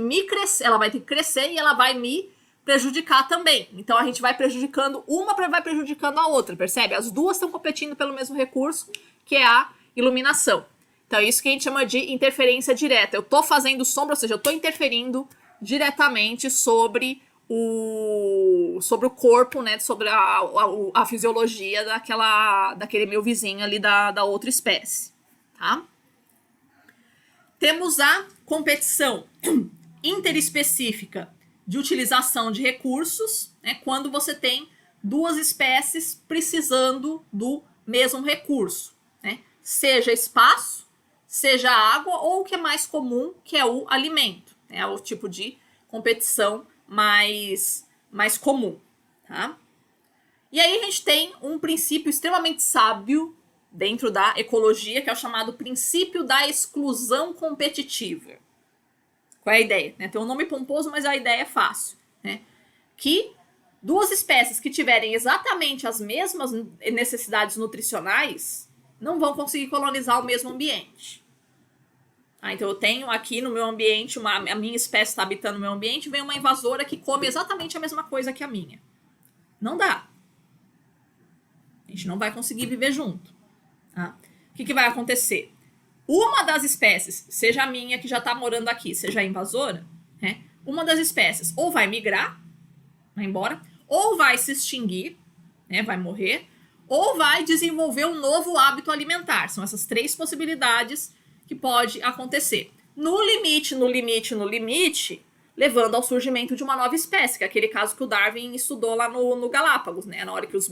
crescer e ela vai me prejudicar também. Então a gente vai prejudicando, uma vai prejudicando a outra, percebe? As duas estão competindo pelo mesmo recurso, que é a iluminação. Então, é isso que a gente chama de interferência direta. Eu tô fazendo sombra, ou seja, eu tô interferindo diretamente sobre o corpo, né? Sobre a fisiologia daquele meu vizinho ali da outra espécie, tá? Temos a competição interespecífica de utilização de recursos, né? Quando você tem duas espécies precisando do mesmo recurso, né? Seja espaço, seja água, ou o que é mais comum, que é o alimento. É o tipo de competição mais comum, tá? E aí a gente tem um princípio extremamente sábio dentro da ecologia, que é o chamado princípio da exclusão competitiva. Qual é a ideia? Tem um nome pomposo, mas a ideia é fácil, né? Que duas espécies que tiverem exatamente as mesmas necessidades nutricionais não vão conseguir colonizar o mesmo ambiente. Então eu tenho aqui no meu ambiente, a minha espécie está habitando o meu ambiente, vem uma invasora que come exatamente a mesma coisa que a minha. Não dá. A gente não vai conseguir viver junto. Tá? O que vai acontecer? Uma das espécies, seja a minha que já está morando aqui, seja a invasora, né? Uma das espécies ou vai migrar, vai embora, ou vai se extinguir, né? Vai morrer, ou vai desenvolver um novo hábito alimentar. São essas três possibilidades que pode acontecer. No limite, levando ao surgimento de uma nova espécie, que é aquele caso que o Darwin estudou lá no Galápagos, né? Na hora que os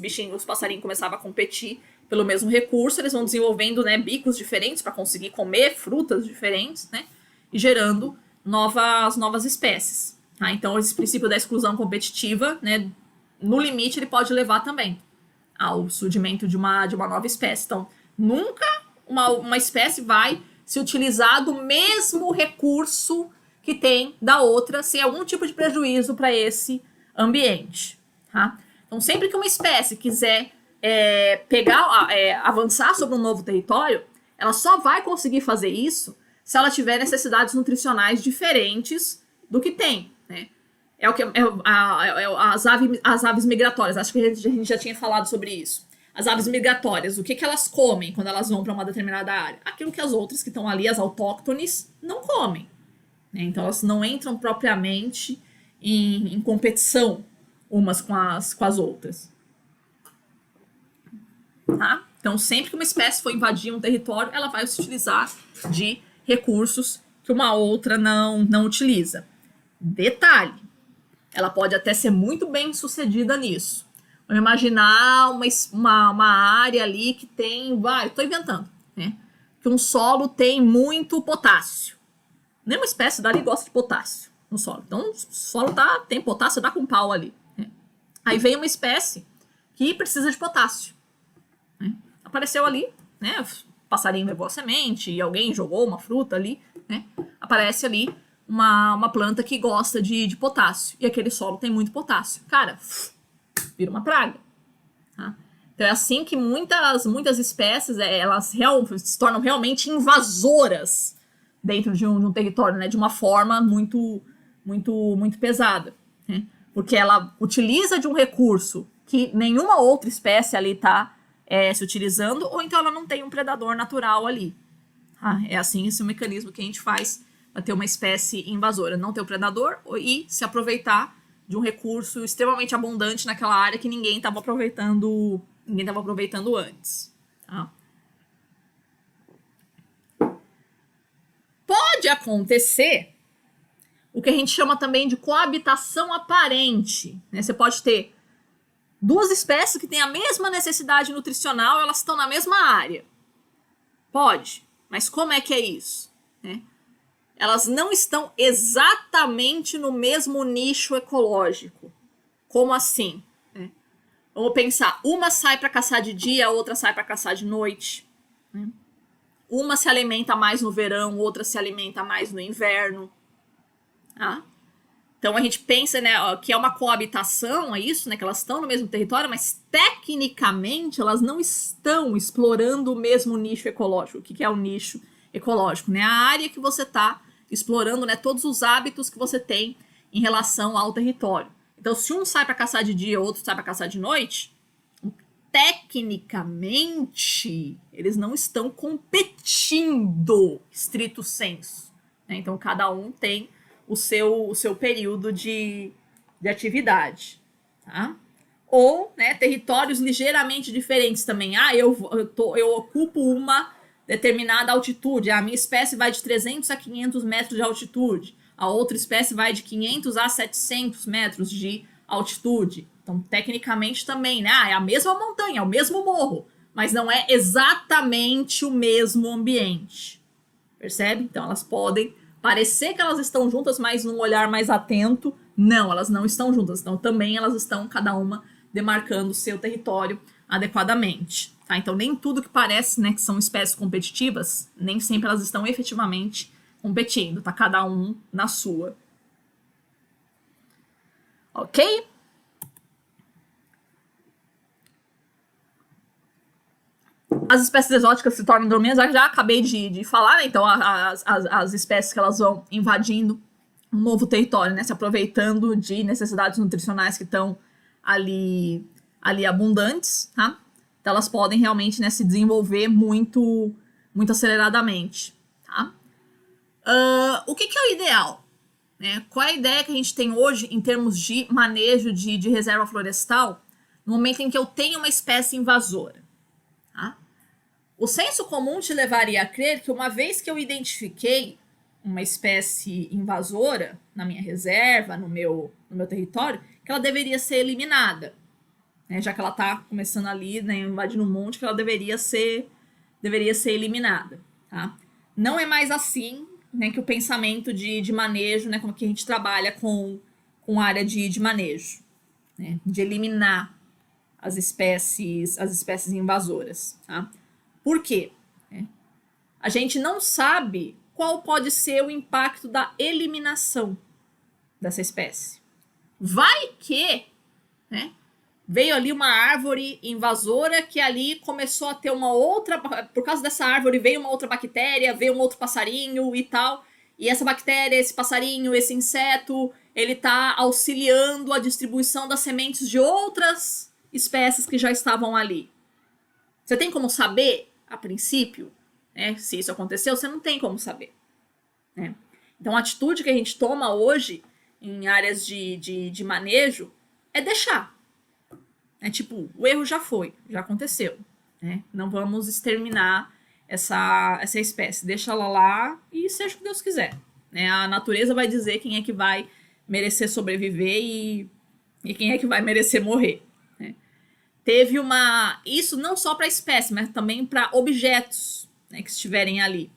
passarinhos começavam a competir pelo mesmo recurso, eles vão desenvolvendo, né, bicos diferentes para conseguir comer frutas diferentes, né? E gerando novas espécies. Tá? Então, esse princípio da exclusão competitiva, né, no limite, ele pode levar também ao surgimento de uma nova espécie. Então, nunca uma espécie vai se utilizar do mesmo recurso que tem da outra, sem algum tipo de prejuízo para esse ambiente. Tá? Então, sempre que uma espécie quiser avançar sobre um novo território, ela só vai conseguir fazer isso se ela tiver necessidades nutricionais diferentes do que tem. Né? As aves migratórias, acho que a gente já tinha falado sobre isso. As aves migratórias, o que elas comem quando elas vão para uma determinada área? Aquilo que as outras que estão ali, as autóctones, não comem. Né? Então, elas não entram propriamente em competição umas com as outras. Tá? Então, sempre que uma espécie for invadir um território, ela vai se utilizar de recursos que uma outra não utiliza. Detalhe, ela pode até ser muito bem sucedida nisso. Vamos imaginar uma área ali que tem, estou inventando, né? Que um solo tem muito potássio. Nenhuma espécie dali gosta de potássio no solo. Então, o solo tem potássio, dá com pau ali. Né? Aí vem uma espécie que precisa de potássio. Né? Apareceu ali, né? O passarinho levou a semente e alguém jogou uma fruta ali, né? Aparece ali uma planta que gosta de potássio. E aquele solo tem muito potássio. Cara, vira uma praga. Tá? Então é assim que muitas espécies elas se tornam realmente invasoras dentro de um território, né? De uma forma muito pesada. Né? Porque ela utiliza de um recurso que nenhuma outra espécie ali está se utilizando, ou então ela não tem um predador natural ali. Ah, é assim esse é o mecanismo que a gente faz para ter uma espécie invasora. Não ter o predador e se aproveitar de um recurso extremamente abundante naquela área que ninguém estava aproveitando antes. Tá? Pode acontecer o que a gente chama também de coabitação aparente. Né? Você pode ter duas espécies que têm a mesma necessidade nutricional, elas estão na mesma área. Pode, mas como é que é isso? Né? Elas não estão exatamente no mesmo nicho ecológico. Como assim? Né? Vamos pensar, uma sai para caçar de dia, a outra sai para caçar de noite. Né? Uma se alimenta mais no verão, outra se alimenta mais no inverno. Tá? Então a gente pensa, né, que é uma coabitação, é isso, né, que elas estão no mesmo território, mas tecnicamente elas não estão explorando o mesmo nicho ecológico. O que é o nicho ecológico? Né? A área que você está explorando, né, todos os hábitos que você tem em relação ao território. Então, se um sai para caçar de dia, outro sai para caçar de noite, tecnicamente eles não estão competindo, estrito sensu. Né? Então, cada um tem o seu período de atividade, tá? Ou, né, territórios ligeiramente diferentes também. Ah, eu ocupo uma determinada altitude. A minha espécie vai de 300 a 500 metros de altitude. A outra espécie vai de 500 a 700 metros de altitude. Então, tecnicamente também, né? Ah, é a mesma montanha, é o mesmo morro, mas não é exatamente o mesmo ambiente. Percebe? Então, elas podem parecer que elas estão juntas, mas num olhar mais atento, não, elas não estão juntas. Então, também elas estão, cada uma, demarcando o seu território adequadamente. Tá? Então, nem tudo que parece, né, que são espécies competitivas, nem sempre elas estão efetivamente competindo. Tá? Cada um na sua. Ok? As espécies exóticas se tornam dominantes, já acabei de falar, né? Então as espécies que elas vão invadindo um novo território, né? Se aproveitando de necessidades nutricionais que estão ali abundantes, tá? Então elas podem realmente, né, se desenvolver muito aceleradamente, tá? O que é o ideal? Né? Qual é a ideia que a gente tem hoje em termos de manejo de reserva florestal no momento em que eu tenho uma espécie invasora? Tá? O senso comum te levaria a crer que uma vez que eu identifiquei uma espécie invasora na minha reserva, no meu território, que ela deveria ser eliminada. Né? Já que ela está começando ali, né, invadindo um monte, que ela deveria ser eliminada. Tá? Não é mais assim, né, que o pensamento de manejo, né, como que a gente trabalha com área de manejo, né, de eliminar as espécies invasoras. Tá? Por quê? A gente não sabe qual pode ser o impacto da eliminação dessa espécie. Vai que, né, veio ali uma árvore invasora que ali começou a ter uma outra... Por causa dessa árvore veio uma outra bactéria, veio um outro passarinho e tal. E essa bactéria, esse passarinho, esse inseto, ele está auxiliando a distribuição das sementes de outras espécies que já estavam ali. Você tem como saber, a princípio, né, se isso aconteceu? Você não tem como saber. Né? Então, a atitude que a gente toma hoje em áreas de manejo é deixar. É tipo, o erro já foi, já aconteceu. Né? Não vamos exterminar essa espécie. Deixa ela lá e seja o que Deus quiser. Né? A natureza vai dizer quem é que vai merecer sobreviver e quem é que vai merecer morrer. Né? Teve isso não só para espécie, mas também para objetos, né, que estiverem ali.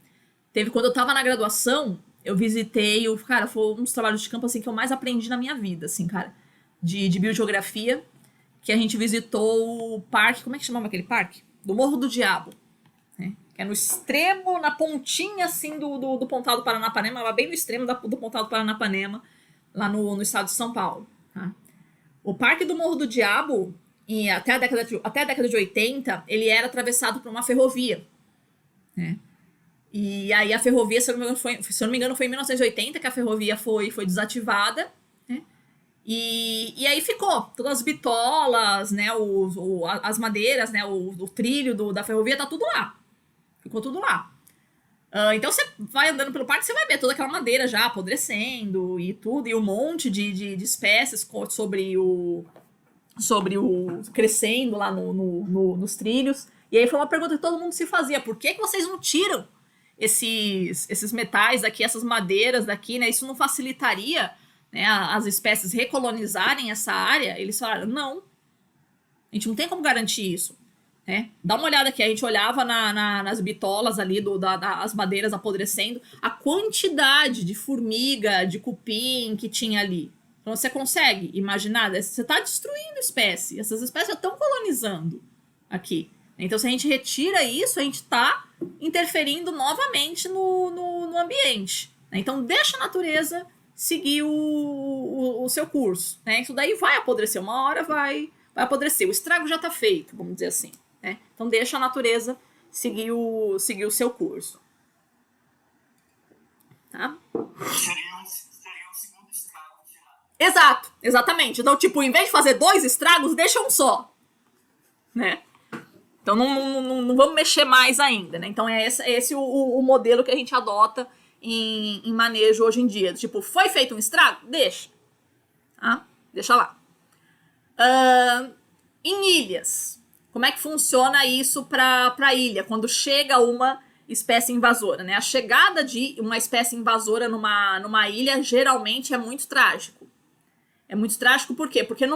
Teve quando eu estava na graduação, eu visitei, cara, foi um dos trabalhos de campo assim, que eu mais aprendi na minha vida, assim, cara, de biogeografia, que a gente visitou o parque, como é que chamava aquele parque? Do Morro do Diabo, né? Que é no extremo, na pontinha, assim, do Pontal do Paranapanema, lá bem no extremo do Pontal do Paranapanema, lá no estado de São Paulo. Tá? O Parque do Morro do Diabo, até a década de 80, ele era atravessado por uma ferrovia. Né? E aí a ferrovia, se eu não me engano, foi em 1980 que a ferrovia foi desativada. Né? E aí ficou, todas as bitolas, né, as madeiras, né, o trilho da ferrovia, tá tudo lá. Ficou tudo lá. Então você vai andando pelo parque, você vai ver toda aquela madeira já apodrecendo e tudo, e um monte de espécies sobre o crescendo lá nos trilhos. E aí foi uma pergunta que todo mundo se fazia: por que vocês não tiram esses metais daqui, essas madeiras daqui, né? Isso não facilitaria, né, as espécies recolonizarem essa área? Eles falaram: não, a gente não tem como garantir isso. Né? Dá uma olhada aqui, a gente olhava nas bitolas ali, das madeiras apodrecendo, a quantidade de formiga, de cupim que tinha ali. Então você consegue imaginar, você está destruindo espécie, essas espécies já estão colonizando aqui. Então se a gente retira isso, a gente está interferindo novamente no ambiente. Né? Então deixa a natureza seguir o seu curso. Né? Isso daí vai apodrecer, uma hora vai apodrecer. O estrago já está feito, vamos dizer assim. Né? Então deixa a natureza seguir o seu curso. Tá? Seria um segundo estrago tirado. Exato, exatamente. Então, tipo, em vez de fazer 2 estragos, deixa um só. Né? Então não vamos mexer mais ainda. Né? Então é esse o modelo que a gente adota em manejo hoje em dia. Tipo, foi feito um estrago? Deixa. Tá? Deixa lá. Em ilhas. Como é que funciona isso para ilha, quando chega uma espécie invasora? Né? A chegada de uma espécie invasora numa ilha geralmente é muito trágico. É muito trágico por quê? Porque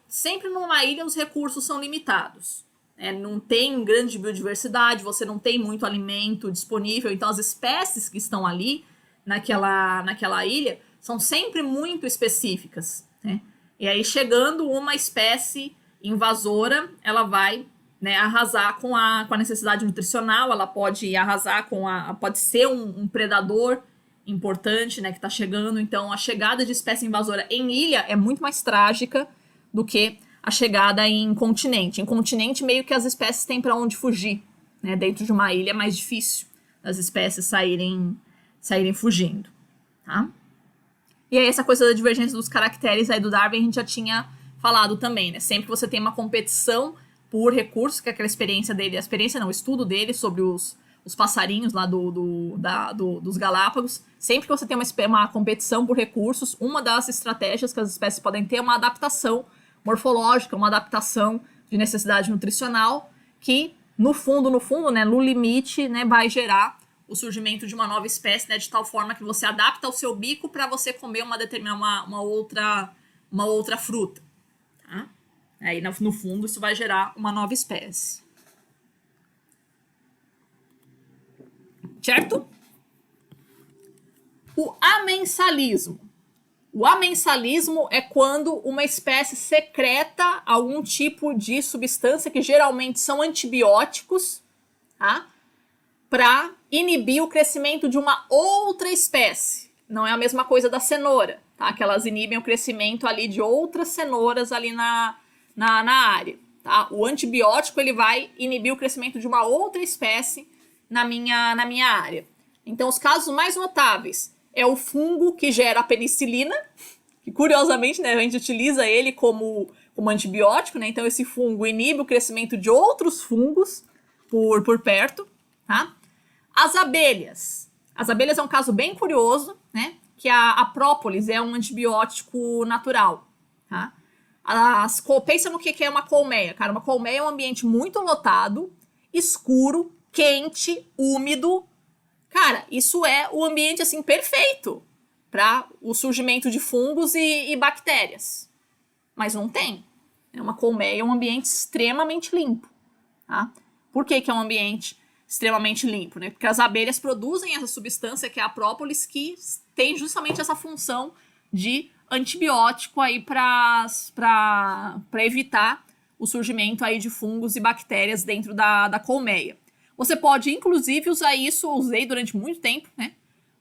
sempre numa ilha os recursos são limitados. Né? Não tem grande biodiversidade, você não tem muito alimento disponível, então as espécies que estão ali naquela ilha são sempre muito específicas. Né? E aí chegando uma espécie invasora, ela vai, né, arrasar com a necessidade nutricional, ela pode arrasar pode ser um predador importante, né, que está chegando. Então a chegada de espécie invasora em ilha é muito mais trágica do que a chegada em continente. Em continente meio que as espécies têm para onde fugir, né? Dentro de uma ilha é mais difícil as espécies saírem fugindo, tá? E aí essa coisa da divergência dos caracteres aí do Darwin a gente já tinha falado também, né? Sempre que você tem uma competição por recursos, que é aquela experiência dele, o estudo dele sobre os passarinhos lá dos Galápagos, sempre que você tem uma competição por recursos, uma das estratégias que as espécies podem ter é uma adaptação morfológica, uma adaptação de necessidade nutricional, que no fundo, né, no limite, né, vai gerar o surgimento de uma nova espécie, né, de tal forma que você adapta o seu bico para você comer uma outra fruta. Tá? Aí, no fundo, isso vai gerar uma nova espécie. Certo? O amensalismo. O amensalismo é quando uma espécie secreta algum tipo de substância, que geralmente são antibióticos, tá? Para inibir o crescimento de uma outra espécie. Não é a mesma coisa da cenoura, tá? Que elas inibem o crescimento ali de outras cenouras ali na área, tá? O antibiótico, ele vai inibir o crescimento de uma outra espécie na minha área. Então, os casos mais notáveis é o fungo que gera a penicilina, que curiosamente, né, a gente utiliza ele como antibiótico, né? Então esse fungo inibe o crescimento de outros fungos por perto, tá? As abelhas. As abelhas é um caso bem curioso, né? Que a própolis é um antibiótico natural, tá? Pensa no que é uma colmeia, cara. Uma colmeia é um ambiente muito lotado, escuro, quente, úmido. Cara, isso é o ambiente, assim, perfeito para o surgimento de fungos e bactérias. Mas não tem. Uma colmeia é um ambiente extremamente limpo, tá? Por que é um ambiente extremamente limpo, né? Porque as abelhas produzem essa substância que é a própolis, que tem justamente essa função de antibiótico aí para evitar o surgimento aí de fungos e bactérias dentro da colmeia. Você pode, inclusive, usar isso, eu usei durante muito tempo, né?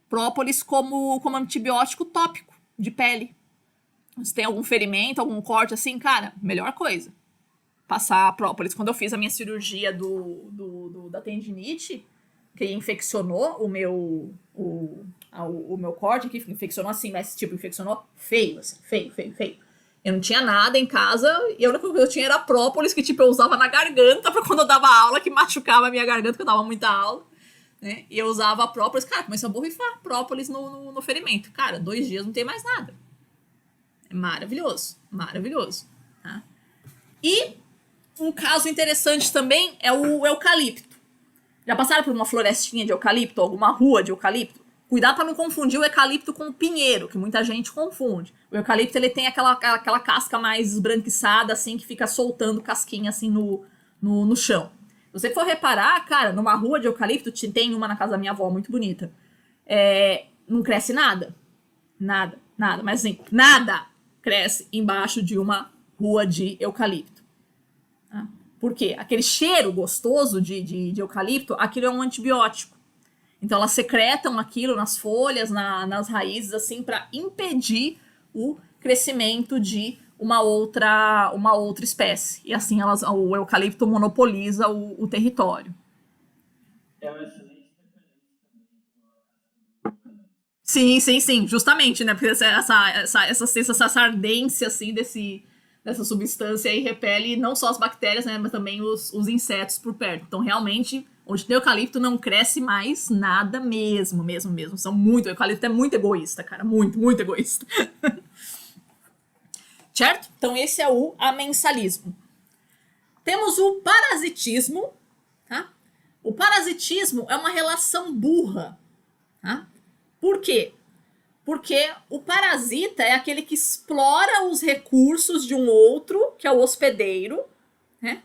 Própolis como antibiótico tópico de pele. Se tem algum ferimento, algum corte assim, cara, melhor coisa. Passar própolis. Quando eu fiz a minha cirurgia da tendinite, que infeccionou o meu corte aqui, infeccionou assim, mas tipo, infeccionou feio, assim, feio. Eu não tinha nada em casa, e a única coisa que eu tinha era própolis, que tipo, eu usava na garganta, pra quando eu dava aula, que machucava a minha garganta, que eu dava muita aula. né? E eu usava a própolis, cara, começou a borrifar própolis no ferimento. Cara, 2 dias não tem mais nada. É maravilhoso, maravilhoso. Tá? E um caso interessante também é o eucalipto. Já passaram por uma florestinha de eucalipto, alguma rua de eucalipto? Cuidado para não confundir o eucalipto com o pinheiro, que muita gente confunde. O eucalipto ele tem aquela casca mais esbranquiçada, assim, que fica soltando casquinha assim no chão. Se você for reparar, cara, numa rua de eucalipto, tem uma na casa da minha avó, muito bonita. Não cresce nada. Nada, nada. Mas assim, nada cresce embaixo de uma rua de eucalipto. Tá? Por quê? Aquele cheiro gostoso de eucalipto, aquilo é um antibiótico. Então elas secretam aquilo nas folhas, nas raízes, assim, para impedir o crescimento de uma outra espécie. E assim o eucalipto monopoliza o território. É uma excelente referência. Sim, justamente, né? Porque essa ardência, assim, dessa substância aí repele não só as bactérias, né? Mas também os insetos por perto. Então, realmente, onde tem eucalipto não cresce mais nada mesmo. O eucalipto é muito egoísta, cara. Muito egoísta. Certo? Então, esse é o amensalismo. Temos o parasitismo, tá? O parasitismo é uma relação burra, tá? Por quê? Porque o parasita é aquele que explora os recursos de um outro, que é o hospedeiro, né?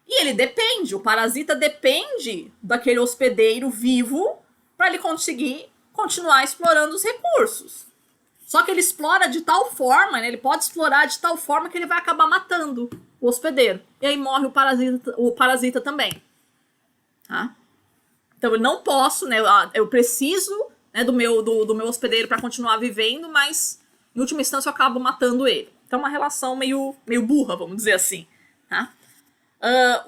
E ele depende, o parasita depende daquele hospedeiro vivo para ele conseguir continuar explorando os recursos. Só que ele explora de tal forma, né? Ele pode explorar de tal forma que ele vai acabar matando o hospedeiro. E aí morre o parasita também. Tá? Então eu não posso, né? Eu preciso, né, do meu hospedeiro para continuar vivendo, mas em última instância eu acabo matando ele. Então é uma relação meio burra, vamos dizer assim. Tá?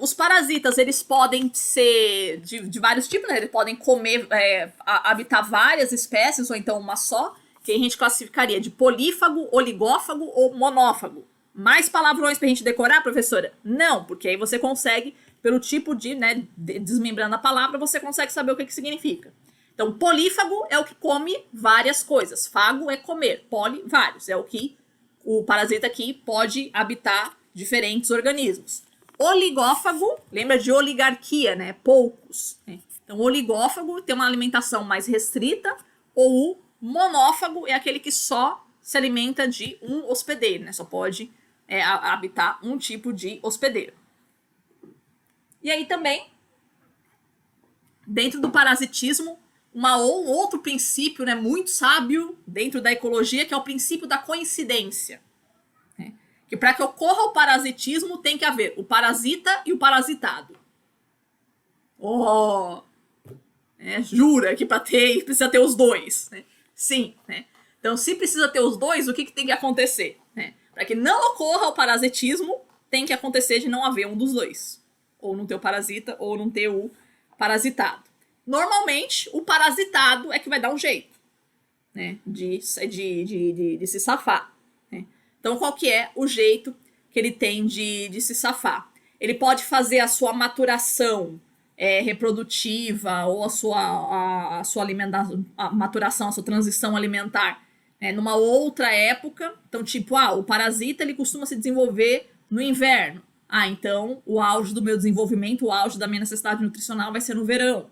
Os parasitas, eles podem ser de vários tipos, né? Eles podem comer, habitar várias espécies, ou então uma só, que a gente classificaria de polífago, oligófago ou monófago. Mais palavrões pra gente decorar, professora? Não, porque aí você consegue, pelo tipo de, né, desmembrando a palavra, você consegue saber o que significa. Então, polífago é o que come várias coisas. Fago é comer. Poli, vários. É o que o parasita aqui pode habitar diferentes organismos. Oligófago, lembra de oligarquia, né? Poucos. Né? Então, oligófago tem uma alimentação mais restrita, ou o monófago é aquele que só se alimenta de um hospedeiro, né? Só pode habitar um tipo de hospedeiro. E aí também, dentro do parasitismo, um outro princípio, né, muito sábio dentro da ecologia, que é o princípio da coincidência. Né? Que para que ocorra o parasitismo tem que haver o parasita e o parasitado. Jura que precisa ter os dois, né? Sim, né? Então, se precisa ter os dois, o que tem que acontecer? Né? Para que não ocorra o parasitismo, tem que acontecer de não haver um dos dois. Ou não ter o parasita, ou não ter o parasitado. Normalmente, o parasitado é que vai dar um jeito, né? De se safar. Né? Então, qual que é o jeito que ele tem de se safar? Ele pode fazer a sua maturação reprodutiva ou a sua alimentação, a maturação, a sua transição alimentar numa outra época. Então, tipo, o parasita ele costuma se desenvolver no inverno. Então o auge do meu desenvolvimento, o auge da minha necessidade nutricional vai ser no verão.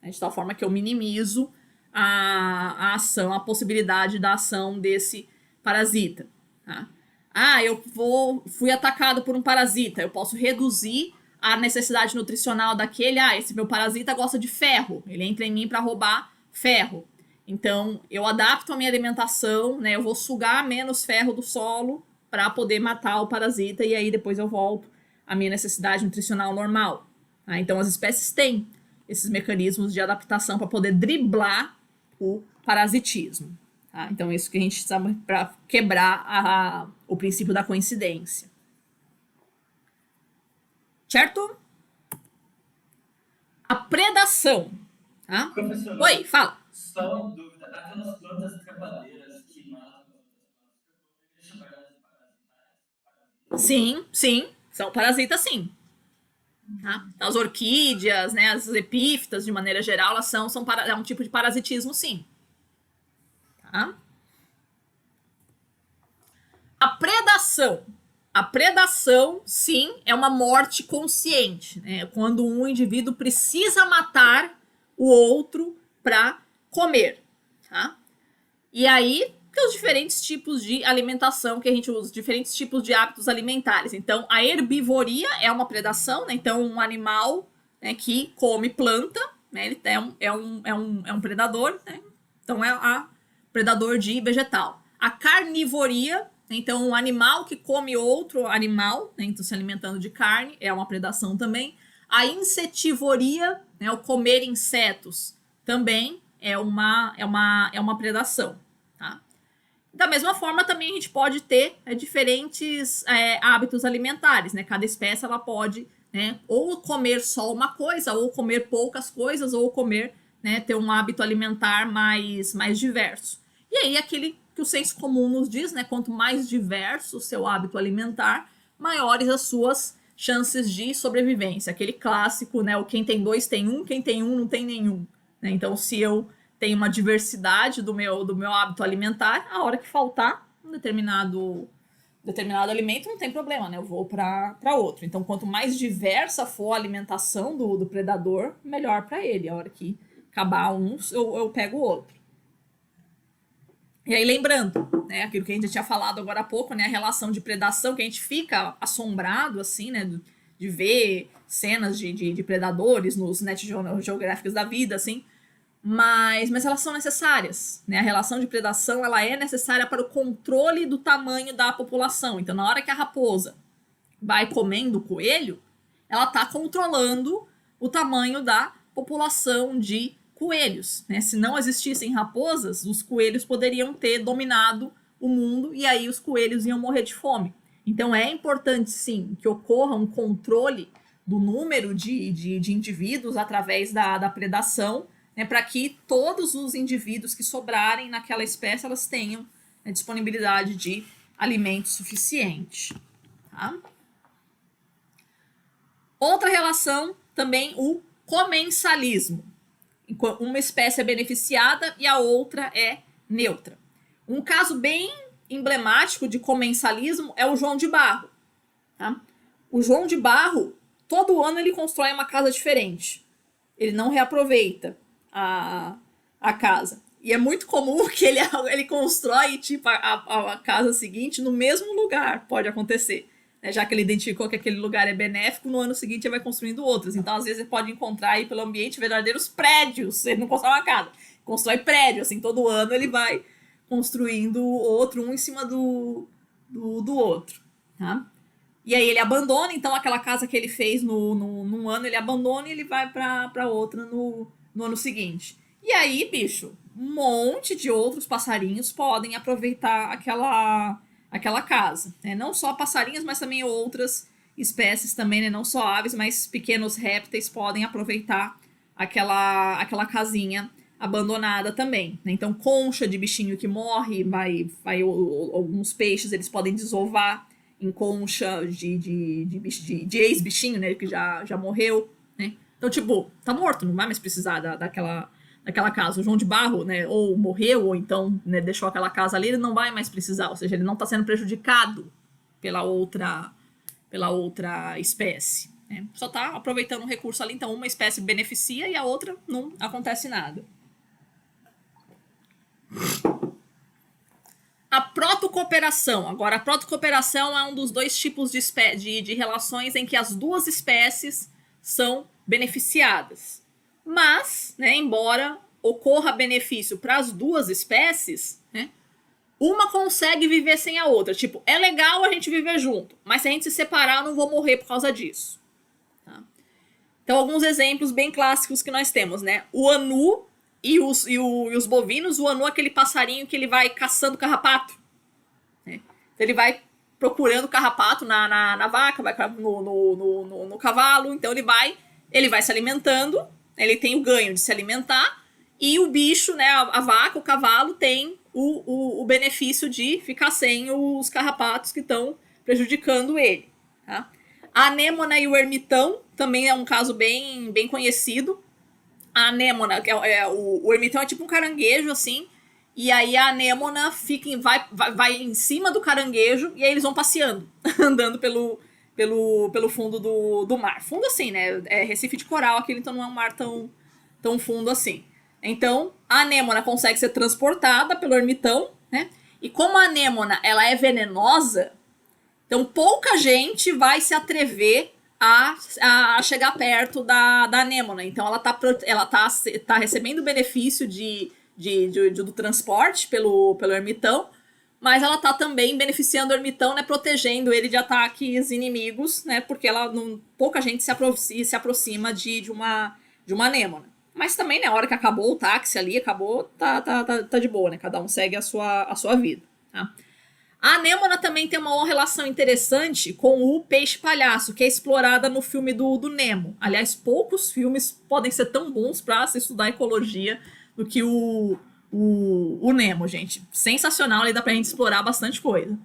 De tal forma que eu minimizo a ação, a possibilidade da ação desse parasita. Tá? Eu fui atacado por um parasita, eu posso reduzir a necessidade nutricional daquele. Esse meu parasita gosta de ferro, ele entra em mim para roubar ferro. Então, eu adapto a minha alimentação, né? Eu vou sugar menos ferro do solo para poder matar o parasita e aí depois eu volto à minha necessidade nutricional normal. Tá? Então, as espécies têm esses mecanismos de adaptação para poder driblar o parasitismo. Tá? Então, isso que a gente sabe para quebrar o princípio da coincidência. Certo? A predação. Tá? Professor, oi, fala. Só uma dúvida. Aquelas plantas trepadeiras que matam as outras plantas, Sim, são parasitas, sim. Tá? As orquídeas, né, as epífitas, de maneira geral, elas é um tipo de parasitismo, sim. Tá? A predação. A predação, sim, é uma morte consciente, né? Quando um indivíduo precisa matar o outro para comer, tá? E aí, tem os diferentes tipos de alimentação que a gente usa, diferentes tipos de hábitos alimentares. Então, a herbivoria é uma predação, né? Então, um animal, né, que come planta, né? Ele é um predador, né? Então, é predador de vegetal. A carnivoria, então, um animal que come outro animal, né? Então, se alimentando de carne, é uma predação também. A insetivoria, né? O comer insetos, também é uma predação. Tá? Da mesma forma, também a gente pode ter diferentes hábitos alimentares. Né? Cada espécie ela pode, né, ou comer só uma coisa, ou comer poucas coisas, ou comer, né, ter um hábito alimentar mais diverso. E aí, aquele que o senso comum nos diz, né, quanto mais diverso o seu hábito alimentar, maiores as suas chances de sobrevivência. Aquele clássico, né, o quem tem dois tem um, quem tem um não tem nenhum. Né? Então, se eu tenho uma diversidade do meu hábito alimentar, a hora que faltar um determinado alimento, não tem problema, né? Eu vou para outro. Então, quanto mais diversa for a alimentação do predador, melhor para ele. A hora que acabar um, eu pego o outro. E aí, lembrando, né, aquilo que a gente já tinha falado agora há pouco, né, a relação de predação, que a gente fica assombrado, assim, né, de ver cenas de predadores nos Net Geográficos da vida, assim, mas elas são necessárias, né? A relação de predação ela é necessária para o controle do tamanho da população. Então, na hora que a raposa vai comendo o coelho, ela está controlando o tamanho da população de coelhos. Né? Se não existissem raposas, os coelhos poderiam ter dominado o mundo e aí os coelhos iam morrer de fome. Então, é importante, sim, que ocorra um controle do número de indivíduos através da predação, né, para que todos os indivíduos que sobrarem naquela espécie elas tenham, né, disponibilidade de alimento suficiente. Tá? Outra relação também o comensalismo. Uma espécie é beneficiada e a outra é neutra. Um caso bem emblemático de comensalismo é o João de Barro. Tá? O João de Barro, todo ano ele constrói uma casa diferente. Ele não reaproveita a casa. E é muito comum que ele constrói tipo, a casa seguinte no mesmo lugar, pode acontecer. Né? Já que ele identificou que aquele lugar é benéfico, no ano seguinte ele vai construindo outros. Então, às vezes, ele pode encontrar aí pelo ambiente verdadeiros prédios. Ele não constrói uma casa, constrói prédio. Assim, todo ano ele vai construindo outro, um em cima do outro. Tá? E aí ele abandona, então, aquela casa que ele fez num ano, ele abandona e ele vai para outra no ano seguinte. E aí, bicho, um monte de outros passarinhos podem aproveitar aquela casa. Né? Não só passarinhos, mas também outras espécies também, né? Não só aves, mas pequenos répteis podem aproveitar aquela casinha abandonada também. Né? Então, concha de bichinho que morre, alguns peixes eles podem desovar em concha de ex-bichinho, né? Que já morreu, né? Então, tipo, tá morto, não vai mais precisar daquela casa. O João de Barro, né, ou morreu, ou então, né, deixou aquela casa ali, ele não vai mais precisar. Ou seja, ele não está sendo prejudicado pela outra espécie. Né? Só está aproveitando um recurso ali. Então, uma espécie beneficia e a outra não acontece nada. A protocooperação. Agora, a protocooperação é um dos dois tipos de relações em que as duas espécies são beneficiadas. Mas, né, embora ocorra benefício para as duas espécies, né, uma consegue viver sem a outra. Tipo, é legal a gente viver junto, mas se a gente se separar, eu não vou morrer por causa disso. Tá? Então, alguns exemplos bem clássicos que nós temos, né? O anu e os bovinos. O anu é aquele passarinho que ele vai caçando carrapato. Né? Então, ele vai procurando carrapato na vaca, vai no cavalo. Então, ele vai se alimentando. Ele tem o ganho de se alimentar. E o bicho, né, a vaca, o cavalo, tem o benefício de ficar sem os carrapatos que estão prejudicando ele. Tá? A anêmona e o ermitão também é um caso bem conhecido. A anêmona, o ermitão é tipo um caranguejo, assim, e aí a anêmona vai em cima do caranguejo e aí eles vão passeando, andando pelo fundo do mar. Fundo assim, né? É Recife de coral aquele, então não é um mar tão fundo assim. Então, a anêmona consegue ser transportada pelo ermitão, né? E como a anêmona, ela é venenosa, então pouca gente vai se atrever a chegar perto da anêmona. Então ela tá recebendo o benefício do transporte pelo ermitão, mas ela tá também beneficiando o ermitão, né, protegendo ele de ataques inimigos, né, porque pouca gente se aproxima de uma anêmona. Mas também, né, a hora que acabou o táxi ali, tá de boa, né, cada um segue a sua vida, tá? A anêmona também tem uma relação interessante com o peixe-palhaço, que é explorada no filme do Nemo. Aliás, poucos filmes podem ser tão bons para se estudar ecologia do que o Nemo, gente. Sensacional, ali dá pra gente explorar bastante coisa.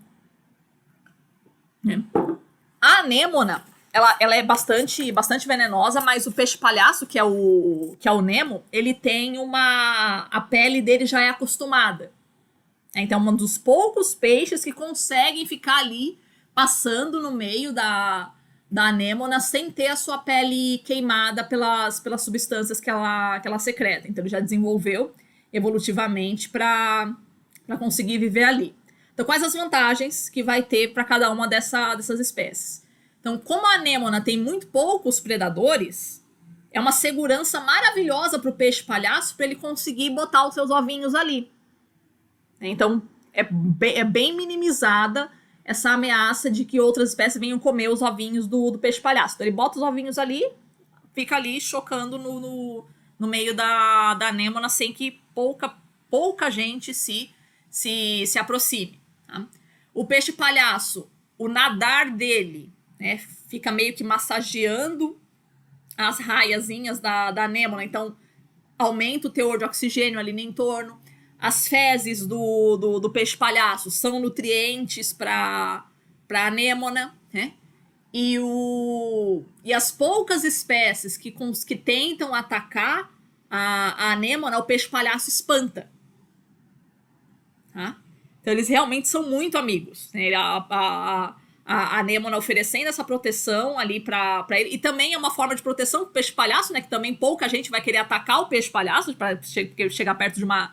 A anêmona, ela é bastante venenosa, mas o peixe-palhaço, que é o Nemo, ele tem a pele dele já é acostumada. Então, um dos poucos peixes que conseguem ficar ali passando no meio da anêmona sem ter a sua pele queimada pelas substâncias que ela secreta. Então, ele já desenvolveu evolutivamente para conseguir viver ali. Então, quais as vantagens que vai ter para cada uma dessas espécies? Então, como a anêmona tem muito poucos predadores, é uma segurança maravilhosa para o peixe-palhaço para ele conseguir botar os seus ovinhos ali. Então, é bem minimizada essa ameaça de que outras espécies venham comer os ovinhos do peixe-palhaço. Então, ele bota os ovinhos ali, fica ali chocando no meio da anêmona sem que pouca gente se aproxime. Tá? O peixe-palhaço, o nadar dele, né, fica meio que massageando as raiazinhas da anêmona, então aumenta o teor de oxigênio ali no entorno. As fezes do peixe-palhaço são nutrientes para a anêmona, né? E as poucas espécies que tentam atacar a anêmona, o peixe-palhaço espanta. Tá? Então eles realmente são muito amigos. Né? A anêmona oferecendo essa proteção ali para ele. E também é uma forma de proteção do peixe-palhaço, né? Que também pouca gente vai querer atacar o peixe-palhaço, porque chegar perto de uma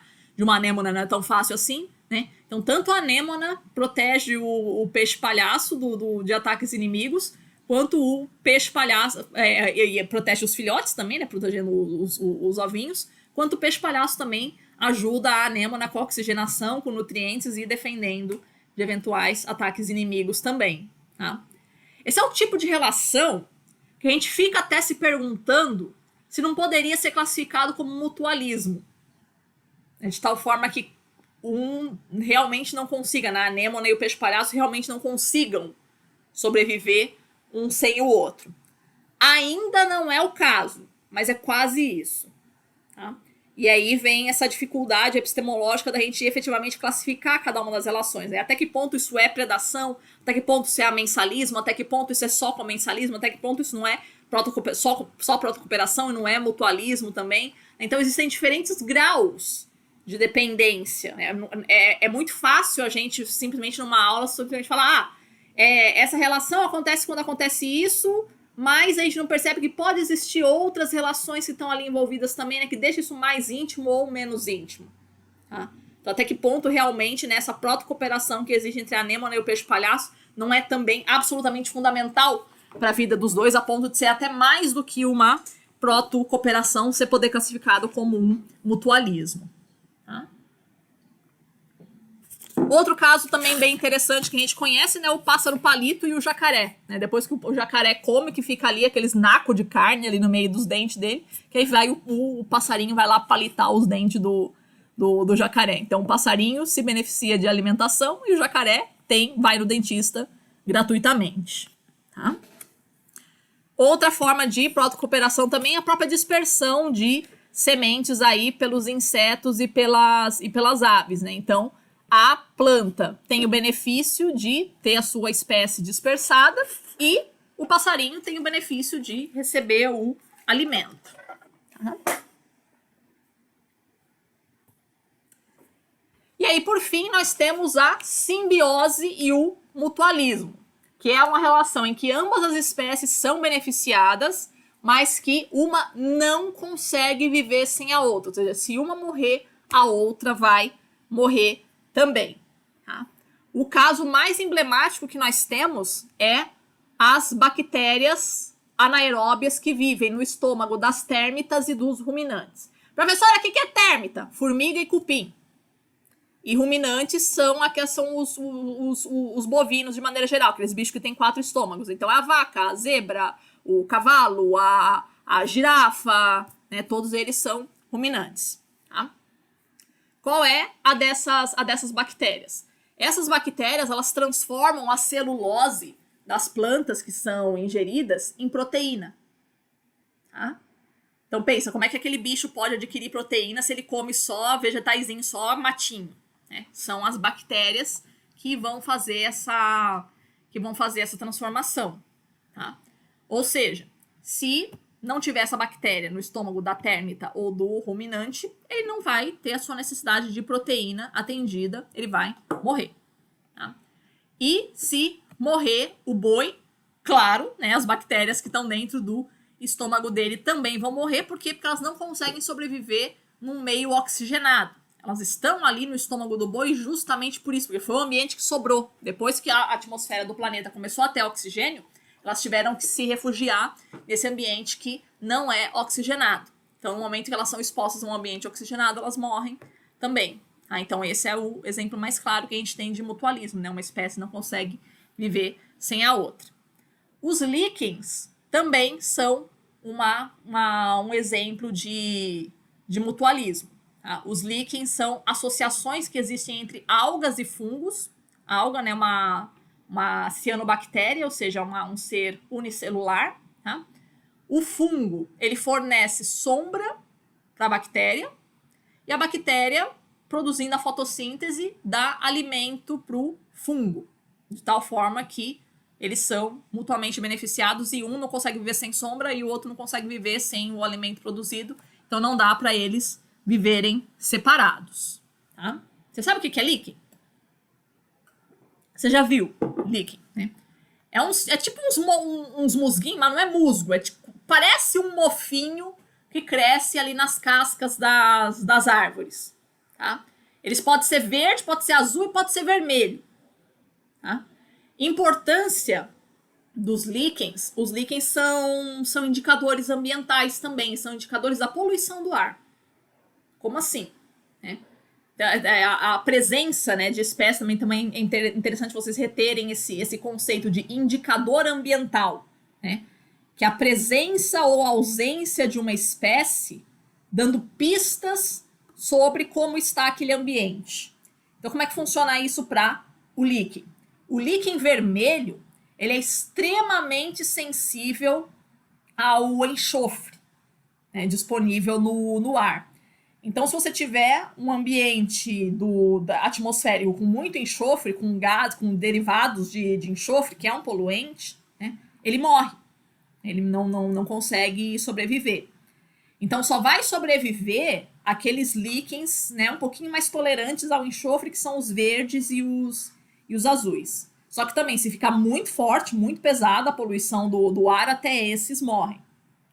anêmona não é tão fácil assim, né? Então, tanto a anêmona protege o peixe-palhaço de ataques inimigos, quanto o peixe-palhaço protege os filhotes também, né? Protegendo os ovinhos, quanto o peixe-palhaço também ajuda a anêmona com a oxigenação, com nutrientes e defendendo de eventuais ataques inimigos também, tá? Esse é o tipo de relação que a gente fica até se perguntando se não poderia ser classificado como mutualismo. De tal forma que um realmente não consiga, né? A anêmona e o peixe-palhaço realmente não consigam sobreviver um sem o outro. Ainda não é o caso, mas é quase isso. Tá? E aí vem essa dificuldade epistemológica da gente efetivamente classificar cada uma das relações. Né? Até que ponto isso é predação, até que ponto isso é amensalismo, até que ponto isso é só comensalismo, até que ponto isso não é só protocooperação e não é mutualismo também. Então existem diferentes graus de dependência. Né? É muito fácil a gente simplesmente numa aula simplesmente falar essa relação acontece quando acontece isso, mas a gente não percebe que pode existir outras relações que estão ali envolvidas também, né, que deixa isso mais íntimo ou menos íntimo. Tá? Então até que ponto realmente nessa protocooperação que existe entre a anêmona e o peixe-palhaço não é também absolutamente fundamental para a vida dos dois, a ponto de ser até mais do que uma protocooperação, você poder classificado como um mutualismo. Tá? Outro caso também bem interessante que a gente conhece, né, o pássaro palito e o jacaré. Né? Depois que o jacaré come, que fica ali aqueles nacos de carne ali no meio dos dentes dele, que aí vai o passarinho vai lá palitar os dentes do jacaré. Então o passarinho se beneficia de alimentação e o jacaré vai no dentista gratuitamente. Tá? Outra forma de protocooperação também é a própria dispersão de sementes aí pelos insetos e pelas aves, né? Então, a planta tem o benefício de ter a sua espécie dispersada e o passarinho tem o benefício de receber o alimento. E aí, por fim, nós temos a simbiose e o mutualismo, que é uma relação em que ambas as espécies são beneficiadas, mas que uma não consegue viver sem a outra. Ou seja, se uma morrer, a outra vai morrer também. Tá? O caso mais emblemático que nós temos é as bactérias anaeróbias que vivem no estômago das térmitas e dos ruminantes. Professora, o que é térmita? Formiga e cupim. E ruminantes são os bovinos de maneira geral, aqueles bichos que têm 4 estômagos. Então, a vaca, a zebra, o cavalo, a girafa, né, todos eles são ruminantes. Tá? Qual é a dessas bactérias? Essas bactérias, elas transformam a celulose das plantas que são ingeridas em proteína. Tá? Então, pensa, como é que aquele bicho pode adquirir proteína se ele come só vegetaizinho, só matinho? Né? São as bactérias que vão fazer essa transformação. Tá? Ou seja, se não tiver essa bactéria no estômago da térmita ou do ruminante, ele não vai ter a sua necessidade de proteína atendida, ele vai morrer. Tá? E se morrer o boi, claro, né, as bactérias que estão dentro do estômago dele também vão morrer, por quê? Porque elas não conseguem sobreviver num meio oxigenado. Elas estão ali no estômago do boi justamente por isso, porque foi o ambiente que sobrou. Depois que a atmosfera do planeta começou a ter oxigênio, elas tiveram que se refugiar nesse ambiente que não é oxigenado. Então, no momento que elas são expostas a um ambiente oxigenado, elas morrem também. Ah, então, esse é o exemplo mais claro que a gente tem de mutualismo, né? Uma espécie não consegue viver sem a outra. Os líquens também são um exemplo de mutualismo. Tá? Os líquens são associações que existem entre algas e fungos. A alga, né, uma cianobactéria, ou seja, um ser unicelular. Tá? O fungo, ele fornece sombra para a bactéria, e a bactéria, produzindo a fotossíntese, dá alimento para o fungo, de tal forma que eles são mutuamente beneficiados e um não consegue viver sem sombra e o outro não consegue viver sem o alimento produzido, então não dá para eles viverem separados. Tá? Você sabe o que é líquen? Você já viu líquen, né? É tipo uns musguinhos, mas não é musgo. Parece um mofinho que cresce ali nas cascas das árvores. Tá? Eles podem ser verde, pode ser azul e pode ser vermelho. Tá? Importância dos líquens. Os líquens são indicadores ambientais também. São indicadores da poluição do ar. Como assim? Né? A presença, né, de espécies também é interessante vocês reterem esse conceito de indicador ambiental, né? Que a presença ou ausência de uma espécie dando pistas sobre como está aquele ambiente. Então, como é que funciona isso para o líquen? O líquen vermelho, ele é extremamente sensível ao enxofre, né, disponível no ar. Então, se você tiver um ambiente atmosférico com muito enxofre, com gás, com derivados de enxofre, que é um poluente, né, ele morre. Ele não consegue sobreviver. Então, só vai sobreviver aqueles líquens, né, um pouquinho mais tolerantes ao enxofre, que são os verdes e os azuis. Só que também, se ficar muito forte, muito pesada a poluição do ar, até esses morrem.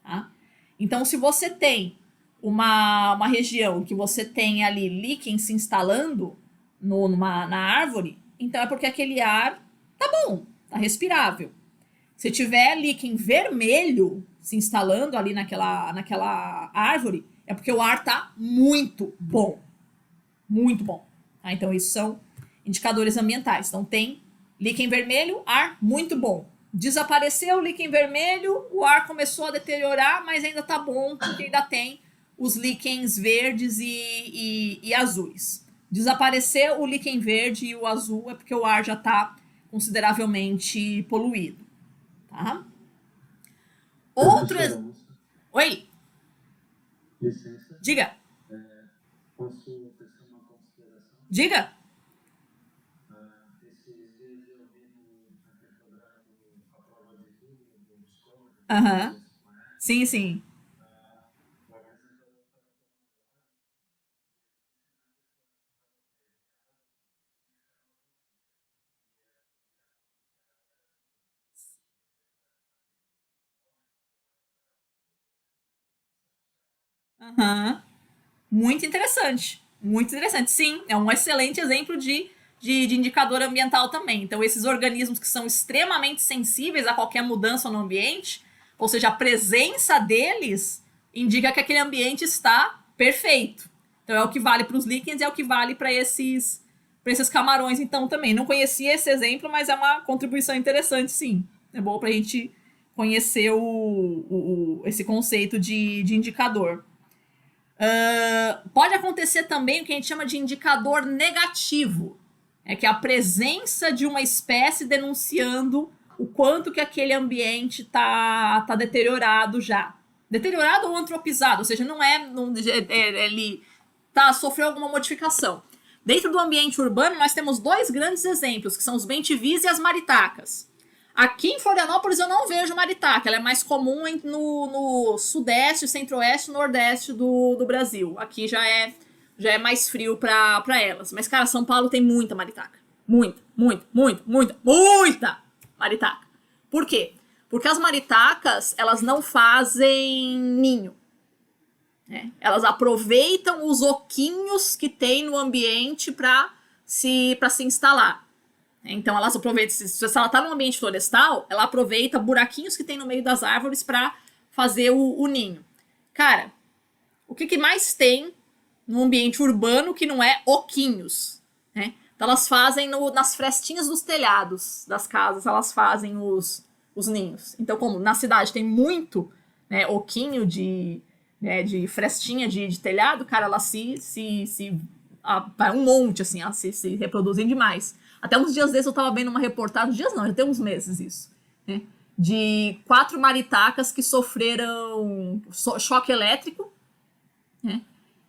Tá? Então, se você tem uma região que você tem ali líquen se instalando na árvore, então é porque aquele ar tá bom, tá respirável. Se tiver líquen vermelho se instalando ali naquela árvore, é porque o ar tá muito bom. Muito bom. Tá? Então, isso são indicadores ambientais. Então, tem líquen vermelho, ar muito bom. Desapareceu o líquen vermelho, o ar começou a deteriorar, mas ainda tá bom, porque ainda tem os líquens verdes e azuis. Desapareceu o líquen verde e o azul é porque o ar já está consideravelmente poluído. Tá? Outro... Oi? Licença. Diga. Posso tecer uma consideração? Diga. Esses dias eu vi na Petrobras a prova de vídeo Aham. Sim, sim. Aham. Muito interessante. Muito interessante. Sim, é um excelente exemplo de indicador ambiental também. Então, esses organismos que são extremamente sensíveis a qualquer mudança no ambiente, ou seja, a presença deles indica que aquele ambiente está perfeito. Então, é o que vale para os líquens e é o que vale para esses camarões, então, também. Não conhecia esse exemplo, mas é uma contribuição interessante, sim. É bom para a gente conhecer esse conceito de indicador. Pode acontecer também o que a gente chama de indicador negativo, é que é a presença de uma espécie denunciando o quanto que aquele ambiente tá deteriorado já. Deteriorado ou antropizado, ou seja, ele sofreu alguma modificação. Dentro do ambiente urbano, nós temos dois grandes exemplos, que são os bentivis e as maritacas. Aqui em Florianópolis eu não vejo maritaca, ela é mais comum no sudeste, centro-oeste e nordeste do Brasil. Aqui já é mais frio para elas. Mas, cara, São Paulo tem muita maritaca. Muita, muita, muita, muita, muita maritaca. Por quê? Porque as maritacas, elas não fazem ninho. Né? Elas aproveitam os oquinhos que tem no ambiente para se instalar. Então elas aproveitam, se ela está num ambiente florestal, ela aproveita buraquinhos que tem no meio das árvores para fazer o ninho. Cara, o que mais tem no ambiente urbano que não é oquinhos? Né? Então elas fazem nas frestinhas dos telhados das casas, elas fazem os ninhos. Então, como na cidade tem muito, né, oquinho de frestinha de telhado, cara, elas um monte, assim, elas se reproduzem demais. Até uns dias desses eu tava vendo uma reportagem, dias não, já tem uns meses isso, né? De 4 maritacas que sofreram choque elétrico, né?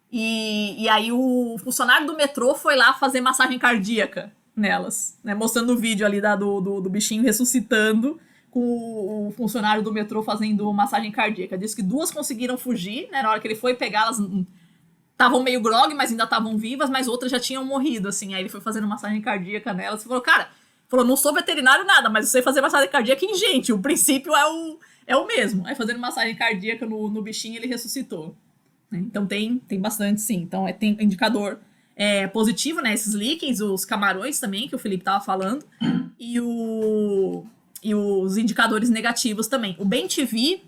E aí o funcionário do metrô foi lá fazer massagem cardíaca nelas, né? Mostrando o vídeo ali do bichinho ressuscitando com o funcionário do metrô fazendo massagem cardíaca. Disse que 2 conseguiram fugir, né? Na hora que ele foi pegar, elas estavam meio grog, mas ainda estavam vivas, mas outras já tinham morrido, assim. Aí ele foi fazendo massagem cardíaca nelas e falou, cara, não sou veterinário nada, mas eu sei fazer massagem cardíaca em gente, o princípio é o mesmo. Aí fazendo massagem cardíaca no bichinho, ele ressuscitou. Então tem bastante, sim. Então tem indicador positivo, né? Esses líquens, os camarões também, que o Felipe tava falando, e os indicadores negativos também. O bem-te-vi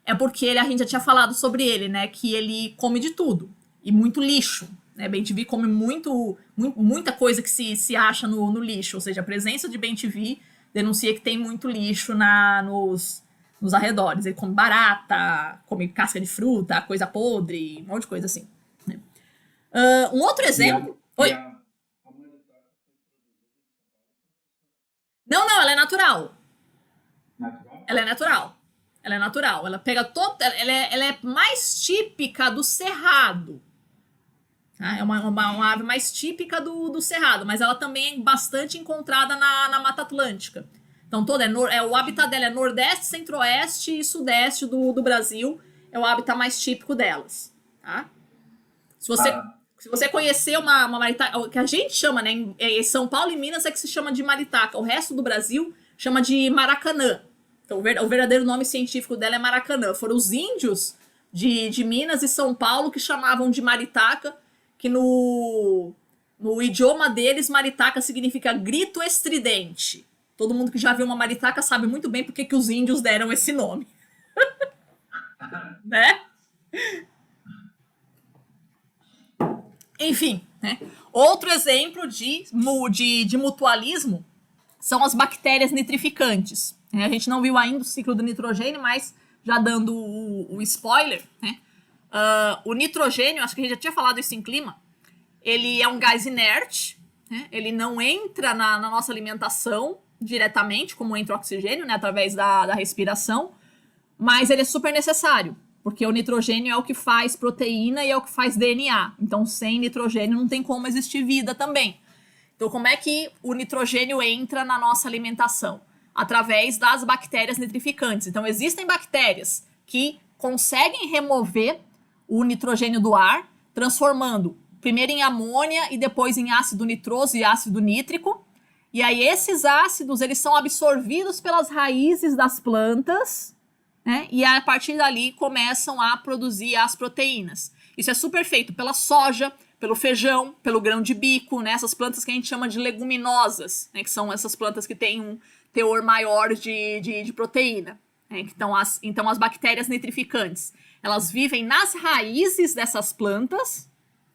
é porque a gente já tinha falado sobre ele, né? Que ele come de tudo. E muito lixo. Né? Bem-te-vi come muita coisa que se acha no lixo. Ou seja, a presença de bem-te-vi denuncia que tem muito lixo nos arredores. Ele come barata, come casca de fruta, coisa podre, um monte de coisa assim. Né? Um outro exemplo... Oi? Não, ela é natural. Ela é natural. Ela é natural. Ela pega todo. Ela é mais típica do cerrado. Tá? É uma ave mais típica do cerrado, mas ela também é bastante encontrada na Mata Atlântica. Então, o habitat dela é nordeste, centro-oeste e sudeste do Brasil. É o habitat mais típico delas. Tá? Se você conhecer uma maritaca, o que a gente chama, né, em São Paulo e Minas é que se chama de maritaca. O resto do Brasil chama de maracanã. Então, o verdadeiro nome científico dela é maracanã. Foram os índios de Minas e São Paulo que chamavam de maritaca, que no idioma deles, maritaca significa grito estridente. Todo mundo que já viu uma maritaca sabe muito bem porque que os índios deram esse nome. Né? Enfim, né? Outro exemplo de mutualismo são as bactérias nitrificantes. A gente não viu ainda o ciclo do nitrogênio, mas já dando o spoiler, né? O nitrogênio, acho que a gente já tinha falado isso em clima, ele é um gás inerte, né? Ele não entra na nossa alimentação diretamente, como entra o oxigênio, né? Através da respiração, mas ele é super necessário, porque o nitrogênio é o que faz proteína e é o que faz DNA. Então, sem nitrogênio não tem como existir vida também. Então, como é que o nitrogênio entra na nossa alimentação? através das bactérias nitrificantes. Então, existem bactérias que conseguem remover o nitrogênio do ar, transformando primeiro em amônia e depois em ácido nitroso e ácido nítrico. E aí esses ácidos, eles são absorvidos pelas raízes das plantas, né? E a partir dali começam a produzir as proteínas. Isso é super feito pela soja, pelo feijão, pelo grão de bico, né? Essas plantas que a gente chama de leguminosas, né? Que são essas plantas que têm um teor maior de proteína. Né? Então as bactérias nitrificantes, elas vivem nas raízes dessas plantas,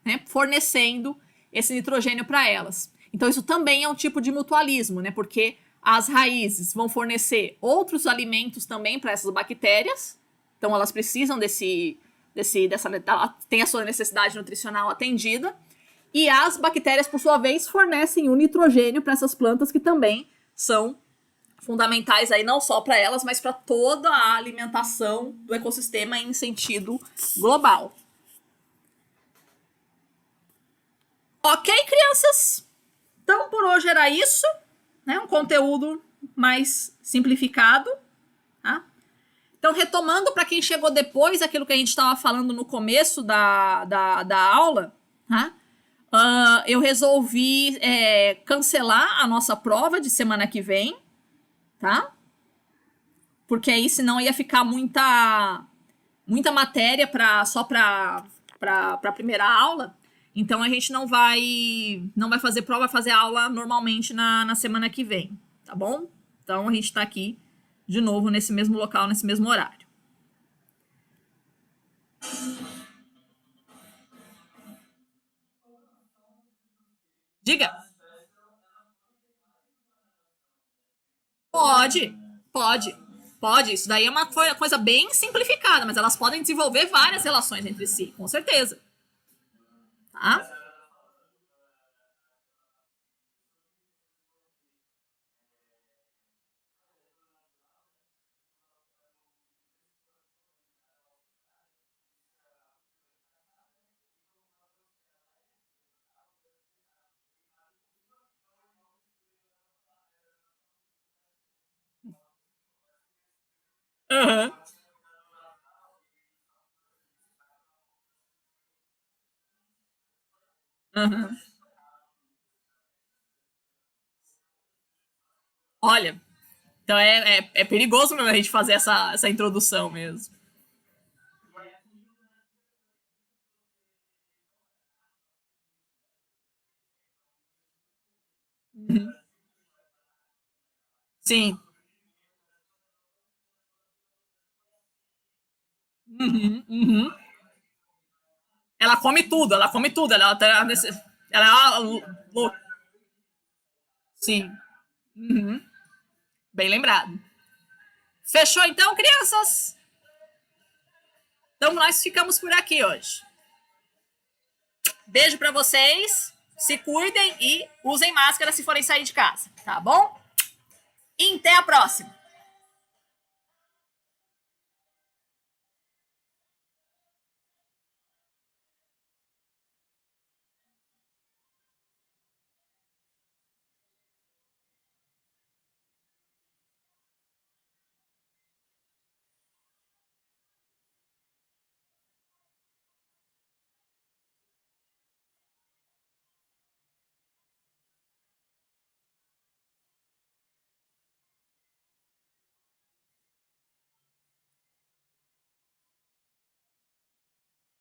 né? Fornecendo esse nitrogênio para elas. Então isso também é um tipo de mutualismo, né? Porque as raízes vão fornecer outros alimentos também para essas bactérias. Então elas precisam tem a sua necessidade nutricional atendida. E as bactérias, por sua vez, fornecem o nitrogênio para essas plantas que também são fundamentais aí não só para elas, mas para toda a alimentação do ecossistema em sentido global. Ok, crianças? Então, por hoje era isso, né? Um conteúdo mais simplificado, tá? Então, retomando para quem chegou depois aquilo que a gente estava falando no começo da aula, tá? Eu resolvi cancelar a nossa prova de semana que vem, tá? Porque aí senão ia ficar muita matéria só para a primeira aula. Então a gente não vai fazer prova, vai fazer aula normalmente na semana que vem, tá bom? Então a gente tá aqui de novo nesse mesmo local, nesse mesmo horário. Diga. Pode. Isso daí é uma coisa bem simplificada, mas elas podem desenvolver várias relações entre si, com certeza. Tá? Uhum. Uhum. Olha, então é perigoso mesmo a gente fazer essa introdução mesmo. Uhum. Sim. Uhum. Ela come tudo, ela é louca. Sim. Uhum. Bem lembrado. Fechou então, crianças? Então nós ficamos por aqui hoje. Beijo para vocês. Se cuidem e usem máscara se forem sair de casa, tá bom? E até a próxima.